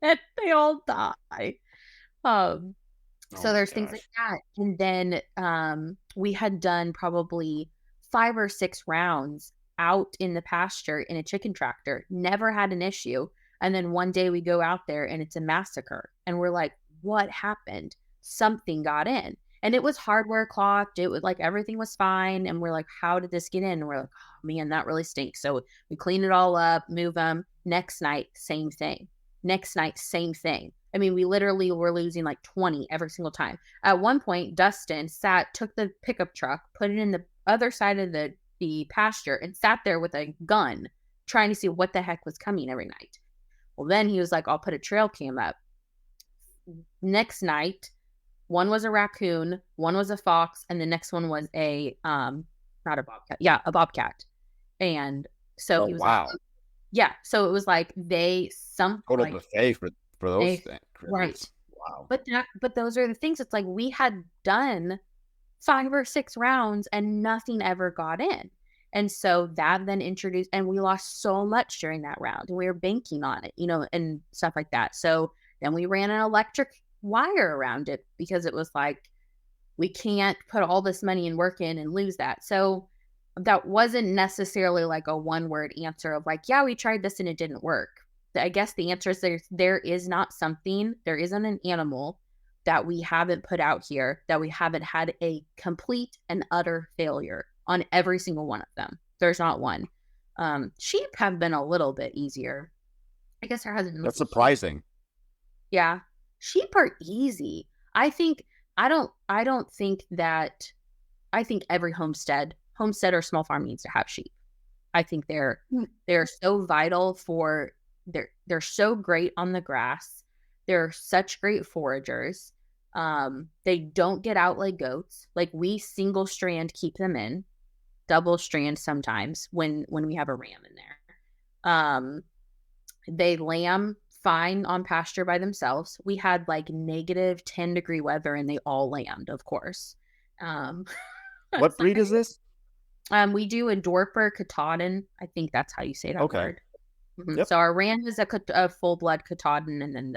Speaker 2: and they all die. Um,
Speaker 3: Oh
Speaker 2: so
Speaker 3: my
Speaker 2: there's things like
Speaker 3: gosh.
Speaker 2: that. And then we had done probably 5 or 6 rounds out in the pasture in a chicken tractor, never had an issue. And then one day we go out there and it's a massacre. And we're like, what happened? Something got in. And it was hardware clocked. It was like everything was fine. And we're like, how did this get in? And we're like, oh man, that really stinks. So we clean it all up, move them. Next night, same thing. Next night, same thing. I mean, we literally were losing like 20 every single time. At one point, Dustin took the pickup truck, put it in the other side of the pasture, and sat there with a gun trying to see what the heck was coming every night. Well, then he was like, I'll put a trail cam up. Next night, one was a raccoon, one was a fox, and the next one was a not a bobcat. Yeah, a bobcat. And so he was
Speaker 3: wow.
Speaker 2: like, yeah. So it was like
Speaker 3: total buffet for those things.
Speaker 2: Right.
Speaker 3: Wow.
Speaker 2: But those are the things. It's like we had done 5 or 6 rounds and nothing ever got in. And so that then introduced, and we lost so much during that round, and we were banking on it, and stuff like that. So then we ran an electric wire around it because it was like, we can't put all this money and work in and lose that. So that wasn't necessarily like a one-word answer of like, yeah, we tried this and it didn't work. I guess the answer is there isn't an animal that we haven't put out here that we haven't had a complete and utter failure on every single one of them. There's not one. Sheep have been a little bit easier. I guess there hasn't been.
Speaker 3: That's surprising.
Speaker 2: Yeah. Sheep are easy. I think every homestead or small farm needs to have sheep. I think they're so vital for they're so great on the grass. They're such great foragers. They don't get out like goats. Like, we single strand keep them in, double strand sometimes when we have a ram in there. They lamb fine on pasture by themselves. We had like negative 10-degree weather and they all lambed, of course.
Speaker 3: What breed is this?
Speaker 2: We do a Dorper Katahdin. I think that's how you say that word. Mm-hmm.
Speaker 3: Yep.
Speaker 2: So our ram is a full-blood Katahdin, and then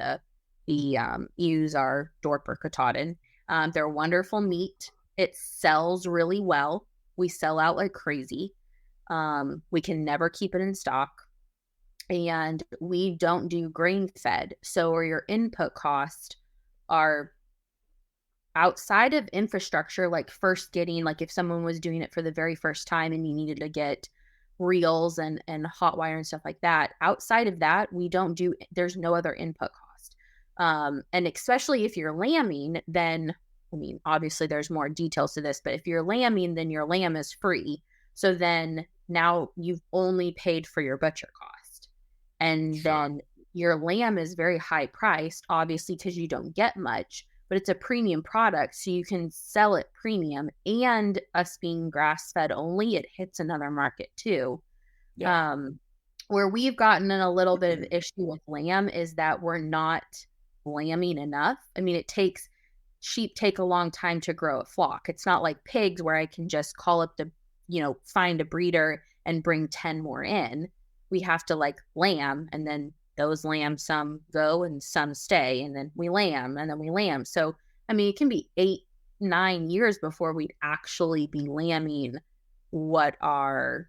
Speaker 2: the ewes are Dorper Katahdin. They're wonderful meat. It sells really well. We sell out like crazy. We can never keep it in stock. And we don't do grain fed. So your input costs are outside of infrastructure, like first getting, like if someone was doing it for the very first time and you needed to get reels and hot wire and stuff like that. Outside of that, there's no other input cost. And especially if you're lambing, then, I mean, obviously there's more details to this, but if you're lambing, then your lamb is free. So then now you've only paid for your butcher cost. And then your lamb is very high priced, obviously, because you don't get much, but it's a premium product. So you can sell it premium, and us being grass fed only, it hits another market too. Yeah. Where we've gotten in a little bit of issue with lamb is that we're not lambing enough. I mean, sheep take a long time to grow a flock. It's not like pigs where I can just call up find a breeder and bring 10 more in. We have to like lamb, and then those lambs, some go and some stay, and then we lamb, and then we lamb. So, I mean, it can be 8-9 years before we'd actually be lambing what our,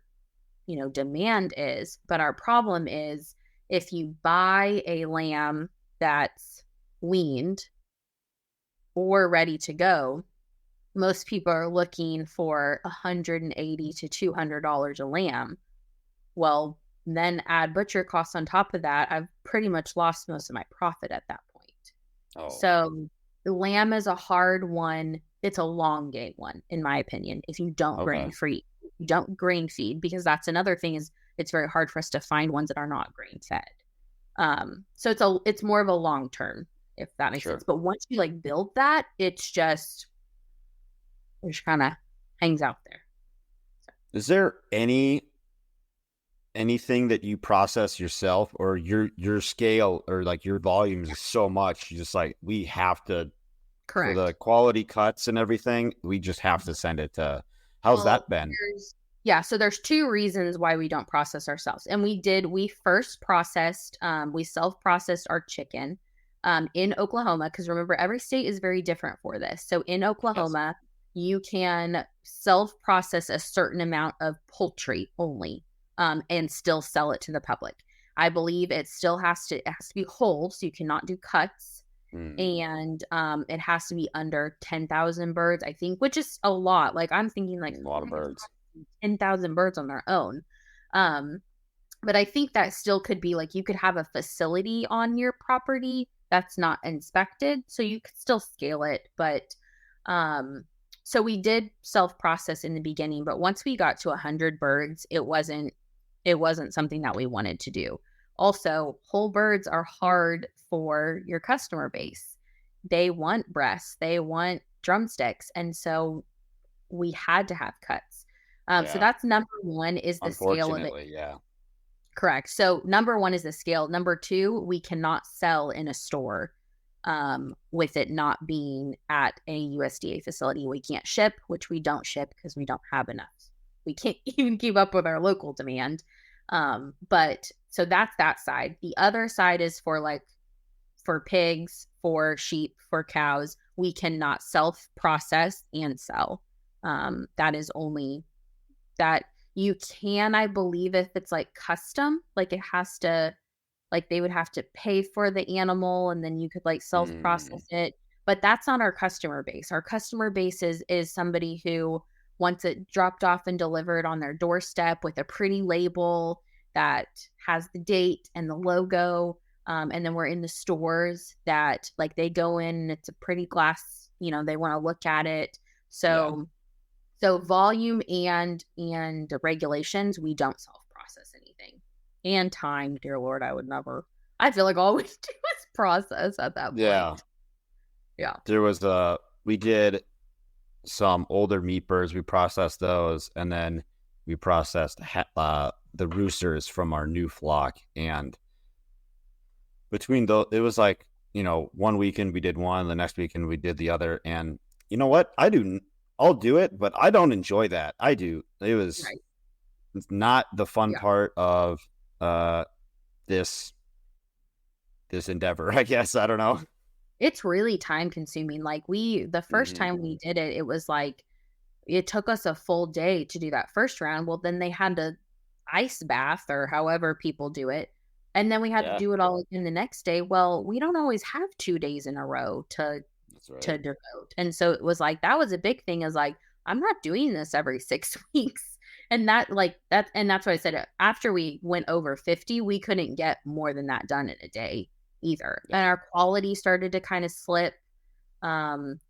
Speaker 2: demand is. But our problem is, if you buy a lamb that's weaned or ready to go, most people are looking for $180 to $200 a lamb. Well, then add butcher costs on top of that, I've pretty much lost most of my profit at that point. Oh. So the lamb is a hard one. It's a long game one, in my opinion, if you don't grain feed. You don't grain feed, because that's another thing, is it's very hard for us to find ones that are not grain fed. So it's more of a long term, if that makes sense. But once you like build that, it just kind of hangs out there. So.
Speaker 3: Is there anything that you process yourself, or your scale or like your volumes is so much, you just like, we have to, for the quality cuts and everything, we just have to send it to, how's that been?
Speaker 2: So there's 2 reasons why we don't process ourselves. And we first processed, we self-processed our chicken in Oklahoma, because remember, every state is very different for this. So in Oklahoma, you can self-process a certain amount of poultry only. And still sell it to the public. I believe it has to be whole, so you cannot do cuts.
Speaker 3: Mm,
Speaker 2: and it has to be under 10,000 birds, I think, which is a lot. Like I'm thinking like
Speaker 3: a lot of birds.
Speaker 2: 10,000 birds on their own. Um, but I think that still could be like you could have a facility on your property that's not inspected, so you could still scale it. But um, so we did self process in the beginning, but once we got to 100 birds, it wasn't something that we wanted to do. Also, whole birds are hard for your customer base. They want breasts, they want drumsticks, and so we had to have cuts. So
Speaker 3: Yeah.
Speaker 2: that's number one is the scale of it.
Speaker 3: Unfortunately, yeah.
Speaker 2: Correct. So number one is the scale. Number two, we cannot sell in a store with it not being at a USDA facility. We can't ship, which we don't ship because we don't have enough. We can't even keep up with our local demand. But so that's that side. The other side is for pigs, for sheep, for cows. We cannot self process and sell. That is only that you can, I believe, if it's like custom, like it has to, like they would have to pay for the animal and then you could like self
Speaker 3: Mm,
Speaker 2: process it. But that's not our customer base. Our customer base is somebody who wants it dropped off and delivered on their doorstep with a pretty label that has the date and the logo. And then we're in the stores that like they go in and it's a pretty glass, they want to look at it.
Speaker 3: yeah.
Speaker 2: So volume and regulations, we don't self-process anything. And time, dear Lord, I would never. I feel like all we do is process at that
Speaker 3: Yeah.
Speaker 2: point. Yeah.
Speaker 3: There was we did some older meat birds. We processed those, and then we processed the roosters from our new flock. And between those, it was like, one weekend we did one, the next weekend we did the other. And you know what? I'll do it, but I don't enjoy that. I do.
Speaker 2: Right.
Speaker 3: It's not the fun
Speaker 2: Yeah.
Speaker 3: part of uh this endeavor, I guess. I don't know.
Speaker 2: It's really time consuming. Like the first
Speaker 3: Hmm.
Speaker 2: time we did it, it was like it took us a full day to do that first round. Well, then they had to ice bath or however people do it. And then we had to
Speaker 3: Yeah,
Speaker 2: do it all again the next day. Well, we don't always have 2 days in a row
Speaker 3: that's
Speaker 2: to
Speaker 3: right.
Speaker 2: devote. And so it was like that was a big thing is like I'm not doing this every 6 weeks. And that's what I said after we went over 50, we couldn't get more than that done in a day either.
Speaker 3: Yeah.
Speaker 2: And our quality started to kind of slip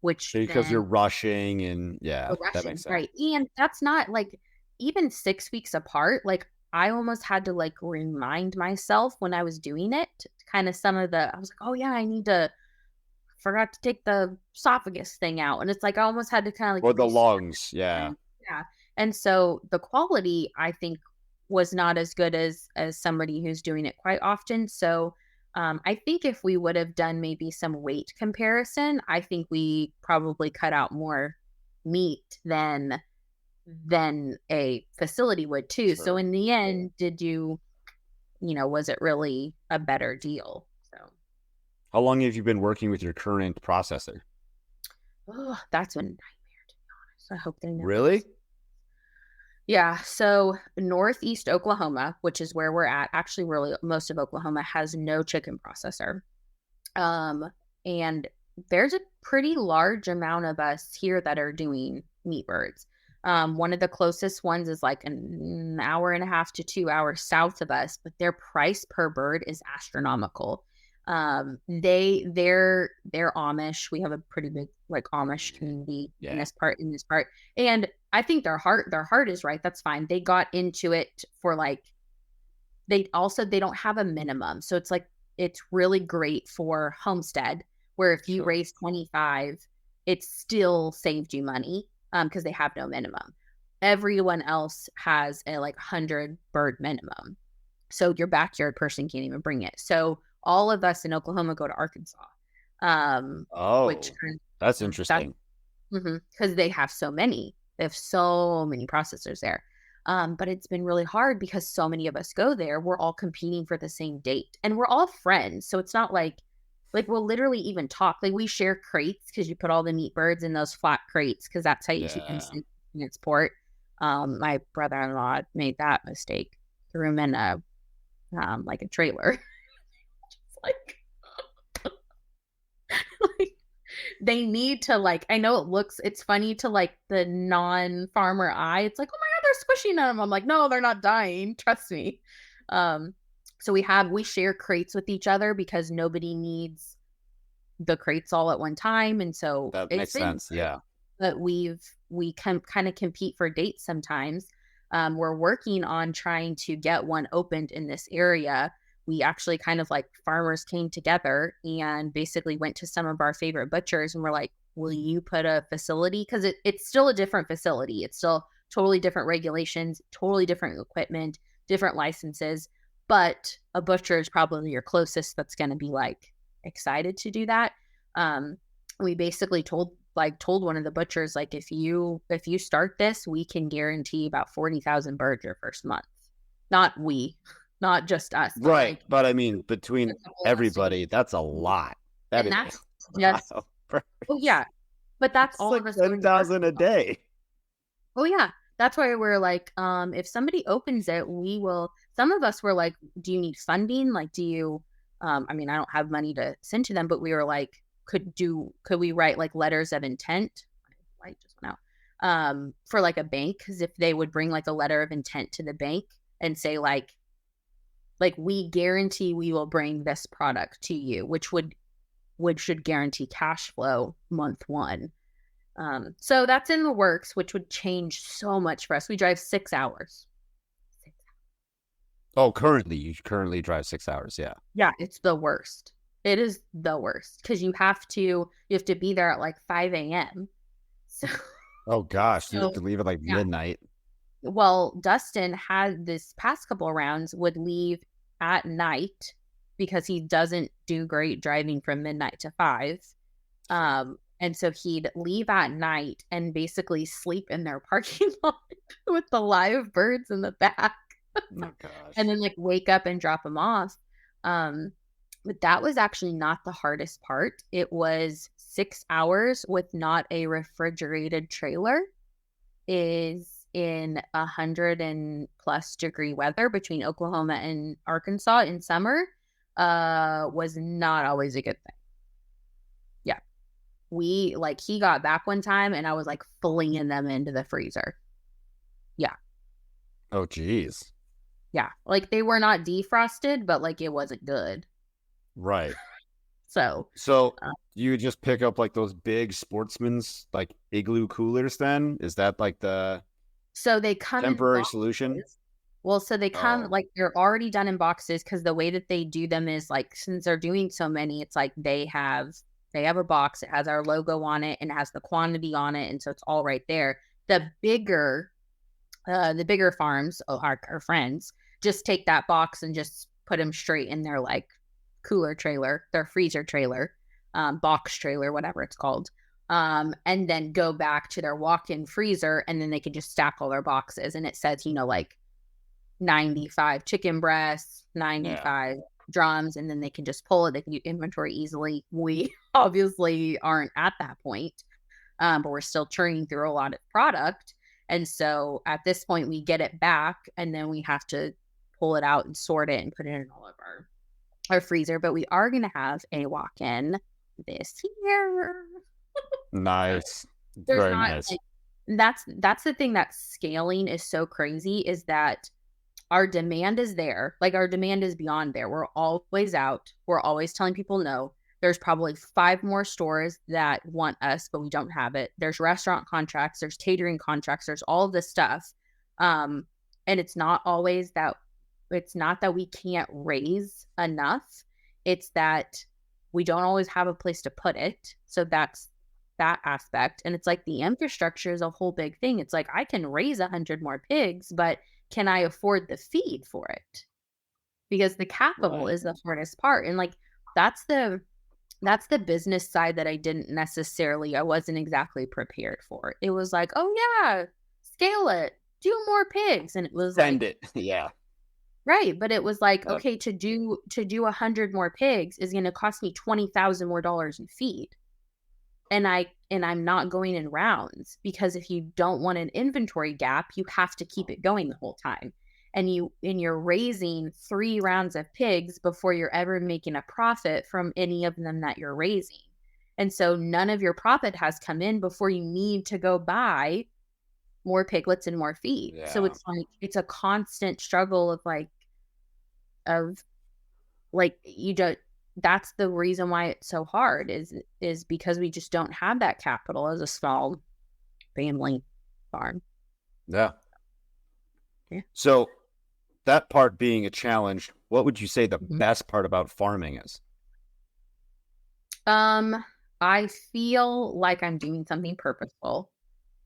Speaker 2: which
Speaker 3: Because you're
Speaker 2: then
Speaker 3: rushing, and yeah,
Speaker 2: the
Speaker 3: that makes
Speaker 2: Russian,
Speaker 3: sense.
Speaker 2: right, and that's not, like even 6 weeks apart, like, I almost had to, like, remind myself when I was doing it, kinda some of the I was like, "Oh, yeah, forgot to take the esophagus thing out," and it's like I almost had to kinda, like,
Speaker 3: Or the
Speaker 2: restart
Speaker 3: lungs, yeah.
Speaker 2: again. Yeah, and so the quality, I think, was not as good as somebody who's doing it quite often, so, I think if we would have done maybe some weight comparison, I think we probably cut out more meat than a facility would too. So
Speaker 3: Sure.
Speaker 2: in the end, was it really a better deal? So,
Speaker 3: How long have you been working with your current processor?
Speaker 2: oh, that's a nightmare to be honest. I hope they never
Speaker 3: Really?
Speaker 2: listen. Yeah. So Northeast Oklahoma, which is where we're at, actually really most of Oklahoma has no chicken processor. Um, and there's a pretty large amount of us here that are doing meat birds. One of the closest ones is like an hour and a half to 2 hours south of us, but their price per bird is astronomical. They're Amish. We have a pretty big like Amish
Speaker 3: Mm,
Speaker 2: community
Speaker 3: yeah,
Speaker 2: in this part. And I think their heart is right. That's fine. They got into it for like they don't have a minimum. So it's like it's really great for homestead where if you
Speaker 3: sure.
Speaker 2: raise 25, it still saved you money because they have no minimum. Everyone else has a like 100 bird minimum. So your backyard person can't even bring it. So all of us in Oklahoma go to Arkansas. Which
Speaker 3: Oh,
Speaker 2: kind
Speaker 3: that's
Speaker 2: of that's
Speaker 3: interesting.
Speaker 2: because they have so many. They have so many processors there. But it's been really hard because so many of us go there. We're all competing for the same date, and we're all friends. So it's not like we'll literally even talk. Like we share crates because you put all the meat birds in those flat crates because that's how you keep them
Speaker 3: Yeah.
Speaker 2: safe in its port. My brother-in-law made that mistake. Threw him in a like a trailer. It's like Like, they need to, like, I know it's funny to like the non-farmer eye. It's like, oh my God, they're squishing them. I'm like, no, they're not dying. Trust me. Um, so we share crates with each other because nobody needs the crates all at one time. And so
Speaker 3: That
Speaker 2: it's
Speaker 3: makes
Speaker 2: been
Speaker 3: sense. Yeah.
Speaker 2: but we can kind of compete for dates sometimes. We're working on trying to get one opened in this area. We actually kind of like farmers came together and basically went to some of our favorite butchers and we're like, will you put a facility? Because it's still a different facility. It's still totally different regulations, totally different equipment, different licenses. But a butcher is probably your closest that's going to be like excited to do that. Um, we basically told one of the butchers, like, if you start this, we can guarantee about 40,000 birds your first month. Not we, not just us, but
Speaker 3: Right.
Speaker 2: like
Speaker 3: But I mean,
Speaker 2: a
Speaker 3: between
Speaker 2: couple of us together.
Speaker 3: everybody, that's a lot. That
Speaker 2: And
Speaker 3: is
Speaker 2: that's
Speaker 3: a lot
Speaker 2: just
Speaker 3: of
Speaker 2: oh
Speaker 3: birds.
Speaker 2: yeah, but that's
Speaker 3: It's
Speaker 2: all
Speaker 3: like
Speaker 2: of us going to work.
Speaker 3: 10,000 a day.
Speaker 2: Oh yeah. That's why we're like, if somebody opens it, we will. Some of us were like, do you need funding? Like, do you, I mean, I don't have money to send to them, but we were like, could we write like letters of intent? My light just went out. For like a bank, because if they would bring like a letter of intent to the bank and say like we guarantee we will bring this product to you, which should guarantee cash flow month one. So that's in the works, which would change so much for us. We drive 6 hours.
Speaker 3: Oh, you currently drive 6 hours. Yeah.
Speaker 2: Yeah, it's the worst. It is the worst because you have to be there at like 5 a.m. So,
Speaker 3: Oh gosh, you have
Speaker 2: so
Speaker 3: to leave at like
Speaker 2: yeah.
Speaker 3: midnight.
Speaker 2: Well, Dustin had this past couple rounds would leave at night because he doesn't do great driving from midnight to 5. And so he'd leave at night and basically sleep in their parking lot with the live birds in the back
Speaker 3: Oh
Speaker 2: and
Speaker 3: gosh.
Speaker 2: then like wake up and drop them off. Um, but that was actually not the hardest part. It was 6 hours with not a refrigerated trailer is in 100+ degree weather between Oklahoma and Arkansas in summer was not always a good thing. Yeah. He got back one time and I was like flinging them into the freezer. Yeah.
Speaker 3: Oh geez.
Speaker 2: Yeah. Like they were not defrosted, but like it wasn't good.
Speaker 3: Right.
Speaker 2: So,
Speaker 3: So
Speaker 2: uh,
Speaker 3: you just pick up like those big sportsman's like igloo coolers then? Is that like the
Speaker 2: so they come in
Speaker 3: temporary solution?
Speaker 2: boxes. Well, so they come
Speaker 3: Oh,
Speaker 2: like they're already done in boxes because the way that they do them is like since they're doing so many, it's like they have a box. It has our logo on it and it has the quantity on it, and so it's all right there. The bigger farms, our friends, just take that box and just put them straight in their like cooler trailer, their freezer trailer, box trailer, whatever it's called. And then go back to their walk-in freezer and then they can just stack all their boxes. And it says, like 95 chicken breasts,
Speaker 3: yeah.
Speaker 2: 95 drums, and then they can just pull it. They can do inventory easily. We obviously aren't at that point, but we're still churning through a lot of product. And so at this point, we get it back and then we have to pull it out and sort it and put it in all of our freezer. But we are going to have a walk-in this year. So
Speaker 3: Nice.
Speaker 2: there's
Speaker 3: Very
Speaker 2: not
Speaker 3: nice.
Speaker 2: like that's the thing that scaling is so crazy is that our demand is there. Like our demand is beyond there. We're always out. We're always telling people no. There's probably 5 more stores that want us, but we don't have it. There's restaurant contracts, there's catering contracts, there's all of this stuff. And it's not that we can't raise enough. It's that we don't always have a place to put it. So that's that aspect. And it's like the infrastructure is a whole big thing. It's like I can raise 100 more pigs, but can I afford the feed for it? Because the capital
Speaker 3: Right.
Speaker 2: is the hardest part. And like that's the business side that I wasn't exactly prepared for. It was like, oh yeah, scale it, do more pigs. And it was
Speaker 3: Send
Speaker 2: like,
Speaker 3: it. Yeah.
Speaker 2: right. But it was like,
Speaker 3: That,
Speaker 2: okay, to do 100 more pigs is gonna cost me $20,000 more dollars in feed. And I'm not going in rounds because if you don't want an inventory gap, you have to keep it going the whole time. And you're raising 3 rounds of pigs before you're ever making a profit from any of them that you're raising. And so none of your profit has come in before you need to go buy more piglets and more feed. So
Speaker 3: Yeah.
Speaker 2: it's like, it's a constant struggle of you don't, that's the reason why it's so hard is because we just don't have that capital as a small family farm.
Speaker 3: Yeah.
Speaker 2: Yeah.
Speaker 3: So that part being a challenge, what would you say the
Speaker 2: Mhm.
Speaker 3: best part about farming is?
Speaker 2: I feel like I'm doing something purposeful,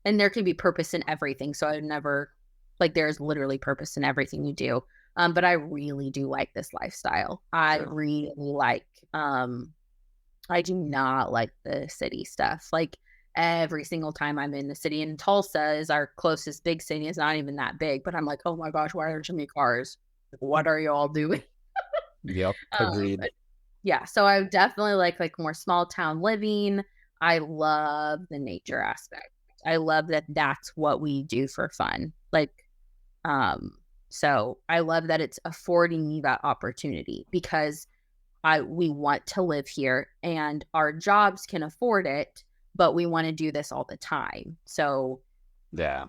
Speaker 2: and there can be purpose in everything. So I would never, like, there's literally purpose in everything you do. But I really do like this lifestyle. I
Speaker 3: Sure.
Speaker 2: really like, I do not like the city stuff. Like, every single time I'm in the city, and Tulsa is our closest big city. It's not even that big, but I'm like, oh my gosh, why are there so many cars? What are you all doing?
Speaker 3: Yep.
Speaker 2: But
Speaker 3: Agreed.
Speaker 2: yeah, so I definitely like more small town living. I love the nature aspect. I love that that's what we do for fun. Um, so I love that it's affording me that opportunity because we want to live here and our jobs can afford it, but we want to do this all the time. So
Speaker 3: Yeah.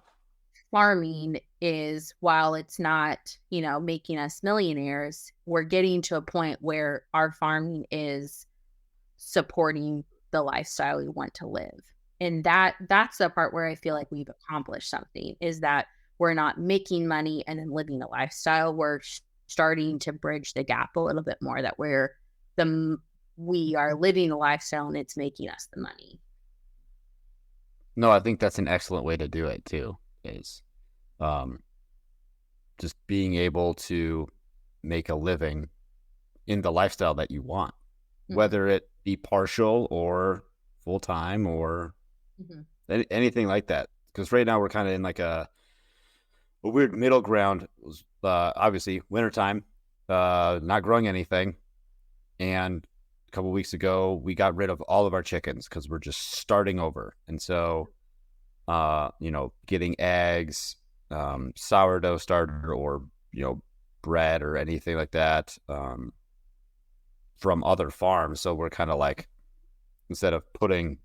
Speaker 2: farming is, while it's not, making us millionaires, we're getting to a point where our farming is supporting the lifestyle we want to live. And that's the part where I feel like we've accomplished something, is that we're not making money and then living a lifestyle. We're starting to bridge the gap a little bit more, that the we are living a lifestyle and it's making us the money.
Speaker 3: No, I think that's an excellent way to do it too, is um, just being able to make a living in the lifestyle that you want,
Speaker 2: Mhm.
Speaker 3: whether it be partial or full time or
Speaker 2: Mhm.
Speaker 3: anything like that. Because right now we're kind of in like a weird middle ground. Obviously, wintertime, not growing anything. And a couple weeks ago, we got rid of all of our chickens because we're just starting over. And so, getting eggs, sourdough starter, or, bread or anything like that from other farms. So we're kind of like, instead of putting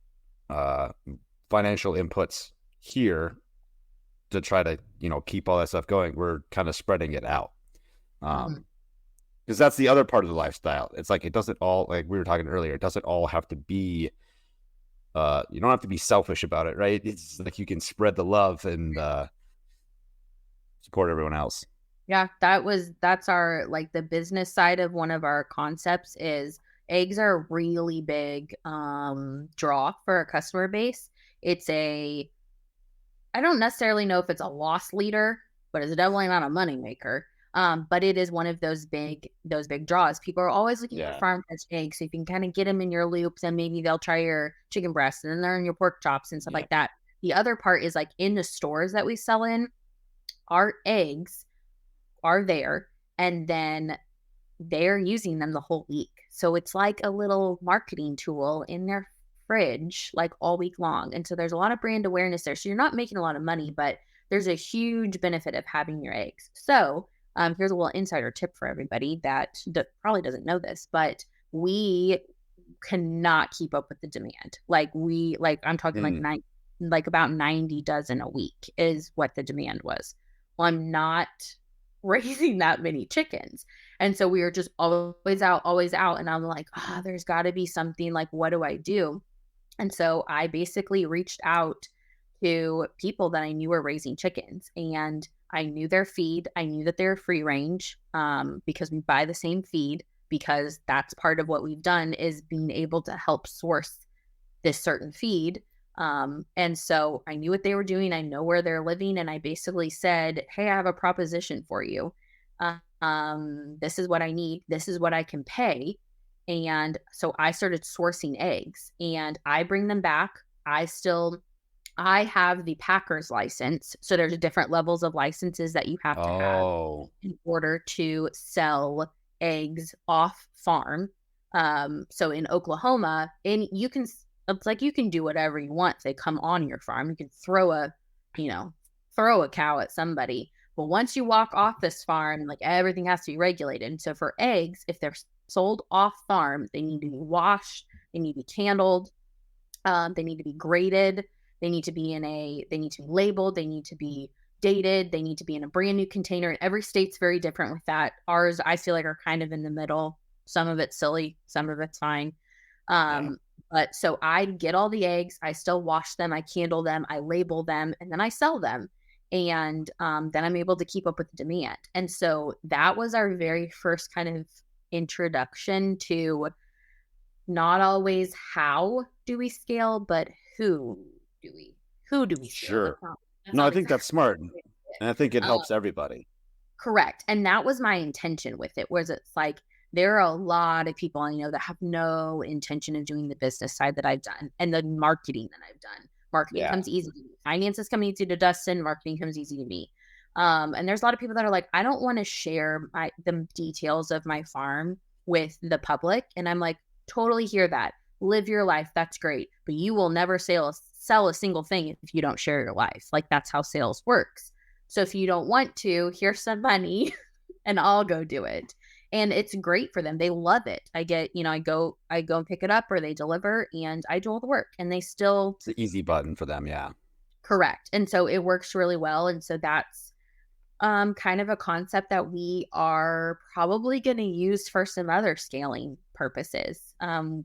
Speaker 3: uh, financial inputs here to try to, keep all that stuff going, we're kind of spreading it out.
Speaker 2: Mhm.
Speaker 3: Because that's the other part of the lifestyle. It's like, it doesn't all, like we were talking earlier, it doesn't all have to be, you don't have to be selfish about it, right? It's like you can spread the love and support everyone else.
Speaker 2: Yeah, that's our, like, the business side of one of our concepts is eggs are a really big draw for our customer base. It's a I don't necessarily know if it's a loss leader, but it's definitely not a moneymaker. But it is one of those big draws. People are always looking for
Speaker 3: Yeah.
Speaker 2: farm fresh eggs, so you can kind of get them in your loops, and maybe they'll try your chicken breast, and then they're in your pork chops and stuff
Speaker 3: Yeah.
Speaker 2: like that. The other part is, like, in the stores that we sell in, our eggs are there, and then they're using them the whole week. So it's like a little marketing tool in their fridge, like, all week long. And so there's a lot of brand awareness there. So you're not making a lot of money, but there's a huge benefit of having your eggs. So here's a little insider tip for everybody that probably doesn't know this, but we cannot keep up with the demand. I'm talking like
Speaker 3: Mm.
Speaker 2: about 90 dozen a week is what the demand was. Well, I'm not raising that many chickens. And so we were just always out, always out. And I'm like, there's got to be something. Like, what do I do? And so I basically reached out to people that I knew were raising chickens, and I knew their feed. I knew that they're free range, because we buy the same feed, because that's part of what we've done, is being able to help source this certain feed. And so I knew what they were doing. I know where they're living. And I basically said, hey, I have a proposition for you. This is what I need. This is what I can pay. And so I started sourcing eggs, and I bring them back. I have the packer's license. So there's different levels of licenses that you have to have
Speaker 3: Oh,
Speaker 2: in order to sell eggs off farm. So in Oklahoma, and it's like you can do whatever you want if they come on your farm. You can throw a cow at somebody. But once you walk off this farm, like, everything has to be regulated. And so for eggs, if they're sold off farm, they need to be washed, they need to be candled. They need to be graded. They need to be labeled. They need to be dated. They need to be in a brand new container. And every state's very different with that. Ours, I feel like, are kind of in the middle. Some of it's silly, some of it's fine.
Speaker 3: Yeah.
Speaker 2: But so I get all the eggs, I still wash them, I candle them, I label them, and then I sell them. And then I'm able to keep up with the demand. And so that was our very first kind of introduction to not always how do we scale, but do we who do we scale?
Speaker 3: Sure.
Speaker 2: That's
Speaker 3: No, I
Speaker 2: not
Speaker 3: think that's
Speaker 2: exactly
Speaker 3: smart.
Speaker 2: what it is.
Speaker 3: And I think it
Speaker 2: Um,
Speaker 3: helps everybody.
Speaker 2: Correct. And that was my intention with it, was it's like there are a lot of people I know that have no intention of doing the business side that I've done and the marketing that I've done. Marketing
Speaker 3: Yeah.
Speaker 2: comes easy to me. Finances come easy to Dustin. Marketing comes easy to me. And there's a lot of people that are like, I don't want to share the details of my farm with the public. And I'm like, totally hear that. Live your life. That's great. But you will never sell a single thing if you don't share your life. Like that's how sales works. So if you don't want to, here's some money and I'll go do it. And it's great for them. They love it. I get, I go and pick it up or they deliver and I do all the work and they still
Speaker 3: It's the easy button for them. Yeah.
Speaker 2: correct. And so it works really well. And so that's kind of a concept that we are probably going to use for some other scaling purposes.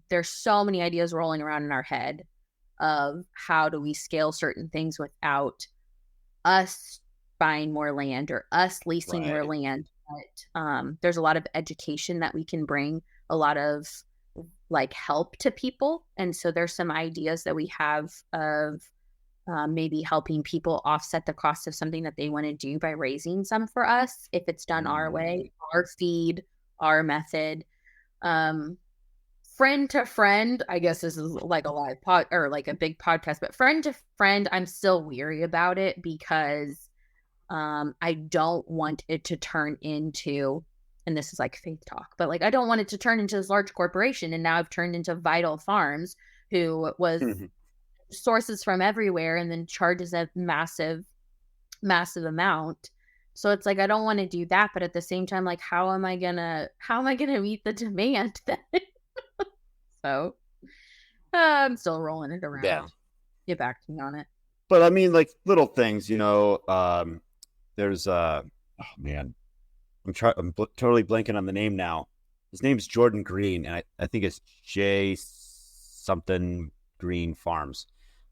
Speaker 2: There's so many ideas rolling around in our head of how do we scale certain things without us buying more land or us leasing more
Speaker 3: Right.
Speaker 2: land. But there's a lot of education that we can bring, a lot of like help to people. And so there's some ideas that we have of maybe helping people offset the cost of something that they want to do by raising some for us if it's done our way, our feed, our method. Um, Friend to friend, I guess this is like a live pod or like a big podcast, but friend to friend, I'm still weary about it because I don't want it to turn into, and this is like faith talk, but like I don't want it to turn into this large corporation. And now I've turned into Vital Farms, who was sources from everywhere and then charges a massive, massive amount. So it's like I don't want to do that, but at the same time, like how am I gonna meet the demand then? So I'm still rolling it around.
Speaker 3: Yeah.
Speaker 2: Get back to me on it.
Speaker 3: But I mean, like little things, there's oh man, I'm totally blanking on the name now. His name's Jordan Green, and I think it's J something Green Farms.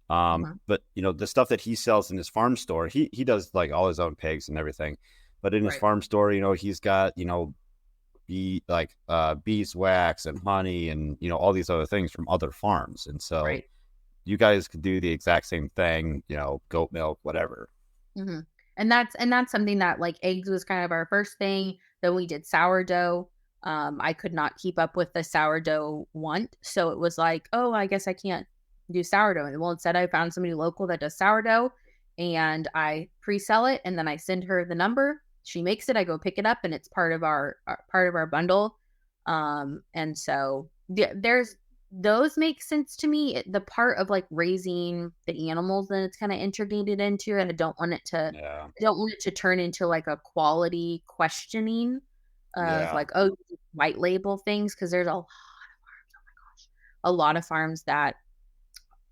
Speaker 3: But the stuff that he sells in his farm store, he does like all his own pigs and everything. But in his farm store, he's got beeswax and honey and all these other things from other farms. And so you guys could do the exact same thing, goat milk, whatever.
Speaker 2: Mm-hmm. And that's something that like eggs was kind of our first thing. Then we did sourdough. I could not keep up with the sourdough want. So it was like, oh, I guess I can't do sourdough. And well, instead I found somebody local that does sourdough and I pre-sell it. And then I send her the number. She makes it. I go pick it up and it's part of our bundle. And so those make sense to me. The part of like raising the animals that it's kind of integrated into, and I don't want it to turn into like a quality questioning of like, oh, white label things. Cause there's a lot of farms. Oh my gosh. A lot of farms that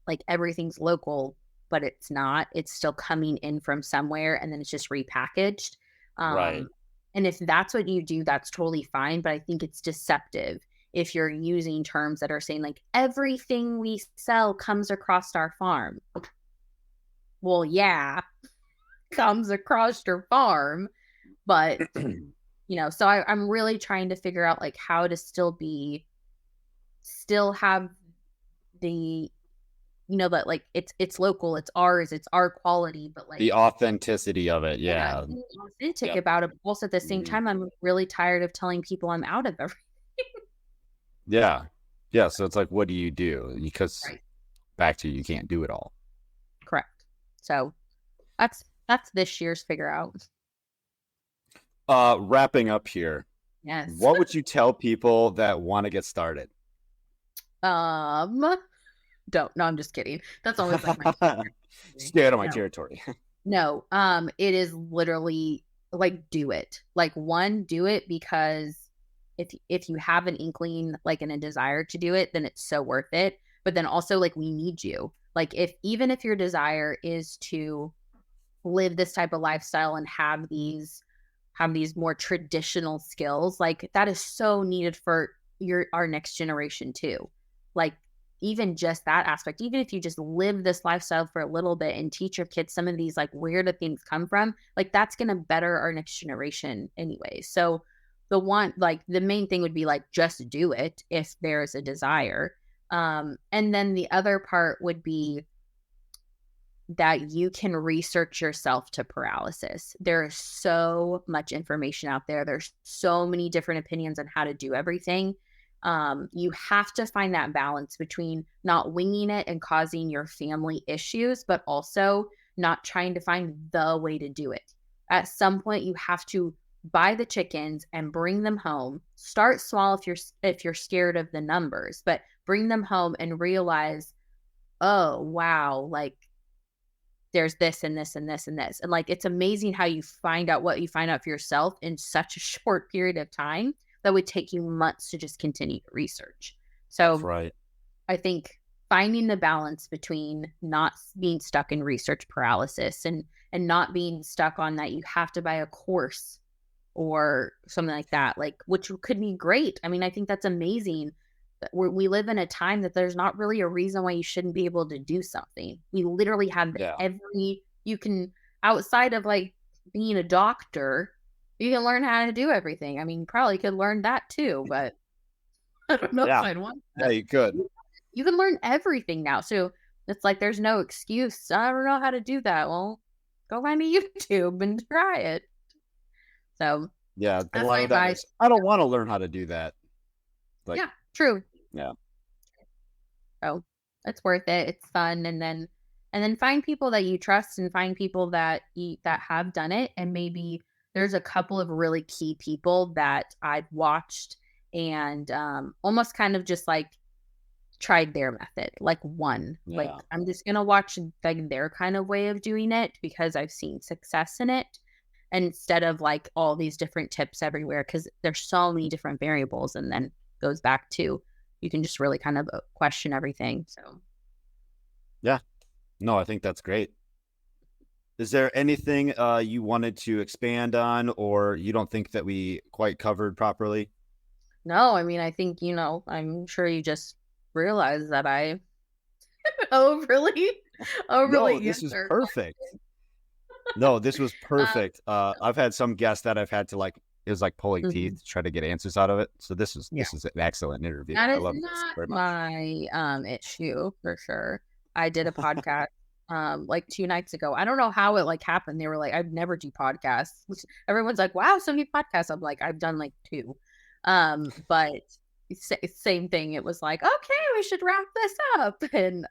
Speaker 2: like everything's local, but it's not, it's still coming in from somewhere and then it's just repackaged.
Speaker 3: Right.
Speaker 2: And if that's what you do, that's totally fine. But I think it's deceptive if you're using terms that are saying like everything we sell comes across our farm. Well, yeah, comes across your farm, but so I'm really trying to figure out like how to still have the that like it's local, it's ours, it's our quality, but like
Speaker 3: the authenticity of it. Yeah.
Speaker 2: Being authentic about it. But also at the same time, I'm really tired of telling people I'm out of everything.
Speaker 3: Yeah. So it's like, what do you do? Because back to you can't do it all.
Speaker 2: Correct. So that's this year's figure out.
Speaker 3: Wrapping up here.
Speaker 2: Yes.
Speaker 3: What would you tell people that want to get started?
Speaker 2: Don't. No, I'm just kidding. That's always like my
Speaker 3: stay out of my territory.
Speaker 2: No, it is literally like do it. Like do it because if you have an inkling like and a desire to do it, then it's so worth it. but then also like we need you. Like even if your desire is to live this type of lifestyle and have these more traditional skills, like that is so needed for our next generation too. Like even just that aspect, even if you just live this lifestyle for a little bit and teach your kids some of these like where do things come from, like that's going to better our next generation anyway. So the main thing would be like just do it if there's a desire. And then the other part would be that you can research yourself to paralysis. There's so much information out there. There's so many different opinions on how to do everything. You have to find that balance between not winging it and causing your family issues, but also not trying to find the way to do it. At some point, you have to buy the chickens and bring them home. Start small if you're scared of the numbers, but bring them home and realize, oh wow, like there's this and this and this and this. And like, it's amazing how you find out what you find out for yourself in such a short period of time that would take you months to just continue to research. So
Speaker 3: That's right.
Speaker 2: I think finding the balance between not being stuck in research paralysis and not being stuck on that you have to buy a course or something like that, like, which could be great. I mean, I think that's amazing. We live in a time that there's not really a reason why you shouldn't be able to do something. We literally have you can, outside of like being a doctor, you can learn how to do everything. I mean, you probably could learn that too, but I don't know if I'd want that.
Speaker 3: Yeah, you could.
Speaker 2: You can learn everything now. So it's like, there's no excuse. I don't know how to do that. Well, go find a YouTube and try it. So
Speaker 3: yeah,
Speaker 2: that's my advice.
Speaker 3: I don't want to learn how to do that.
Speaker 2: Like, yeah, true.
Speaker 3: Yeah.
Speaker 2: So it's worth it. It's fun. And then find people that you trust and find people that have done it. And maybe there's a couple of really key people that I've watched and almost kind of just like tried their method. Like like I'm just going to watch like their kind of way of doing it because I've seen success in it instead of like all these different tips everywhere. Cause there's so many different variables, and then goes back to, you can just really kind of question everything. So,
Speaker 3: yeah, no, I think that's great. Is there anything you wanted to expand on, or you don't think that we quite covered properly?
Speaker 2: No, I mean, I think, I'm sure you just realized that I overly
Speaker 3: No, this is perfect. No, this was perfect. I've had some guests that I've had to like, it was like pulling teeth to try to get answers out of it. So this is an excellent interview.
Speaker 2: That
Speaker 3: I
Speaker 2: is
Speaker 3: love this very much.
Speaker 2: my issue for sure. I did a podcast like 2 nights ago. I don't know how it like happened. They were like, I've never do podcasts. Everyone's like, wow, so many podcasts. I'm like, I've done like 2. But same thing. It was like, okay, we should wrap this up. And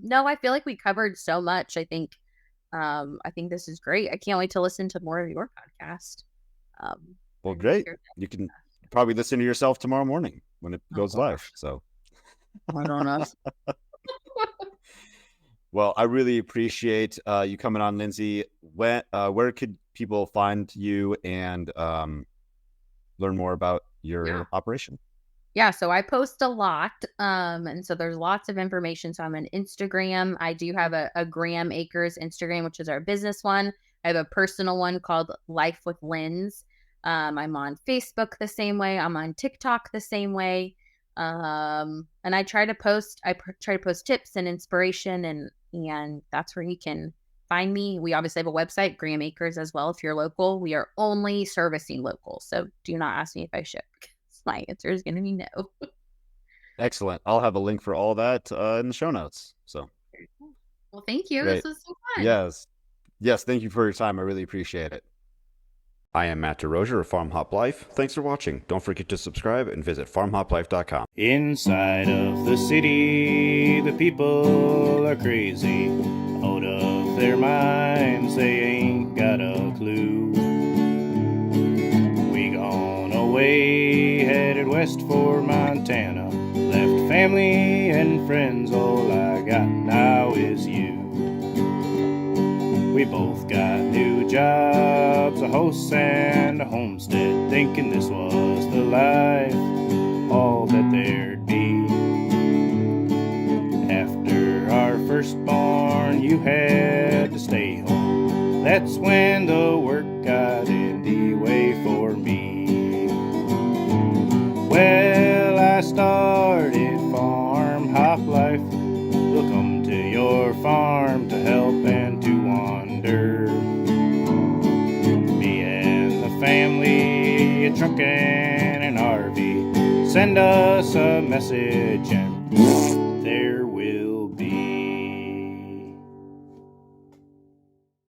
Speaker 2: no, I feel like we covered so much. I think this is great. I can't wait to listen to more of your podcast.
Speaker 3: Well, great. You can probably listen to yourself tomorrow morning when it goes live. So
Speaker 2: I don't know.
Speaker 3: Well, I really appreciate you coming on, Lindsay. Where could people find you and learn more about your operation?
Speaker 2: Yeah, so I post a lot. And so there's lots of information. So I'm on Instagram. I do have a Graham Acres Instagram, which is our business one. I have a personal one called Life with Linz. I'm on Facebook the same way. I'm on TikTok the same way. And I try to post tips and inspiration, and that's where you can find me. We obviously have a website, Graham Acres, as well. If you're local, we are only servicing local. So do not ask me if I ship. My answer is going to be no.
Speaker 3: Excellent. I'll have a link for all that in the show notes. So,
Speaker 2: well, thank you.
Speaker 3: Great.
Speaker 2: This was so fun.
Speaker 3: Yes. Thank you for your time. I really appreciate it. I am Matt DeRozier of FarmHopLife. Thanks for watching. Don't forget to subscribe and visit FarmHopLife.com.
Speaker 4: Inside of the city, the people are crazy. Out of their minds, they ain't got a clue. We gone away, headed west for Montana. Left family and friends, all I got now is you. We both got new jobs, a house and a homestead, thinking this was the life, all that there'd be. That's when the work got in the way for me. Well, I started Farm Hop Life. We'll come to your farm to help and to wander. Me and the family, a truck and an RV. Send us a message and there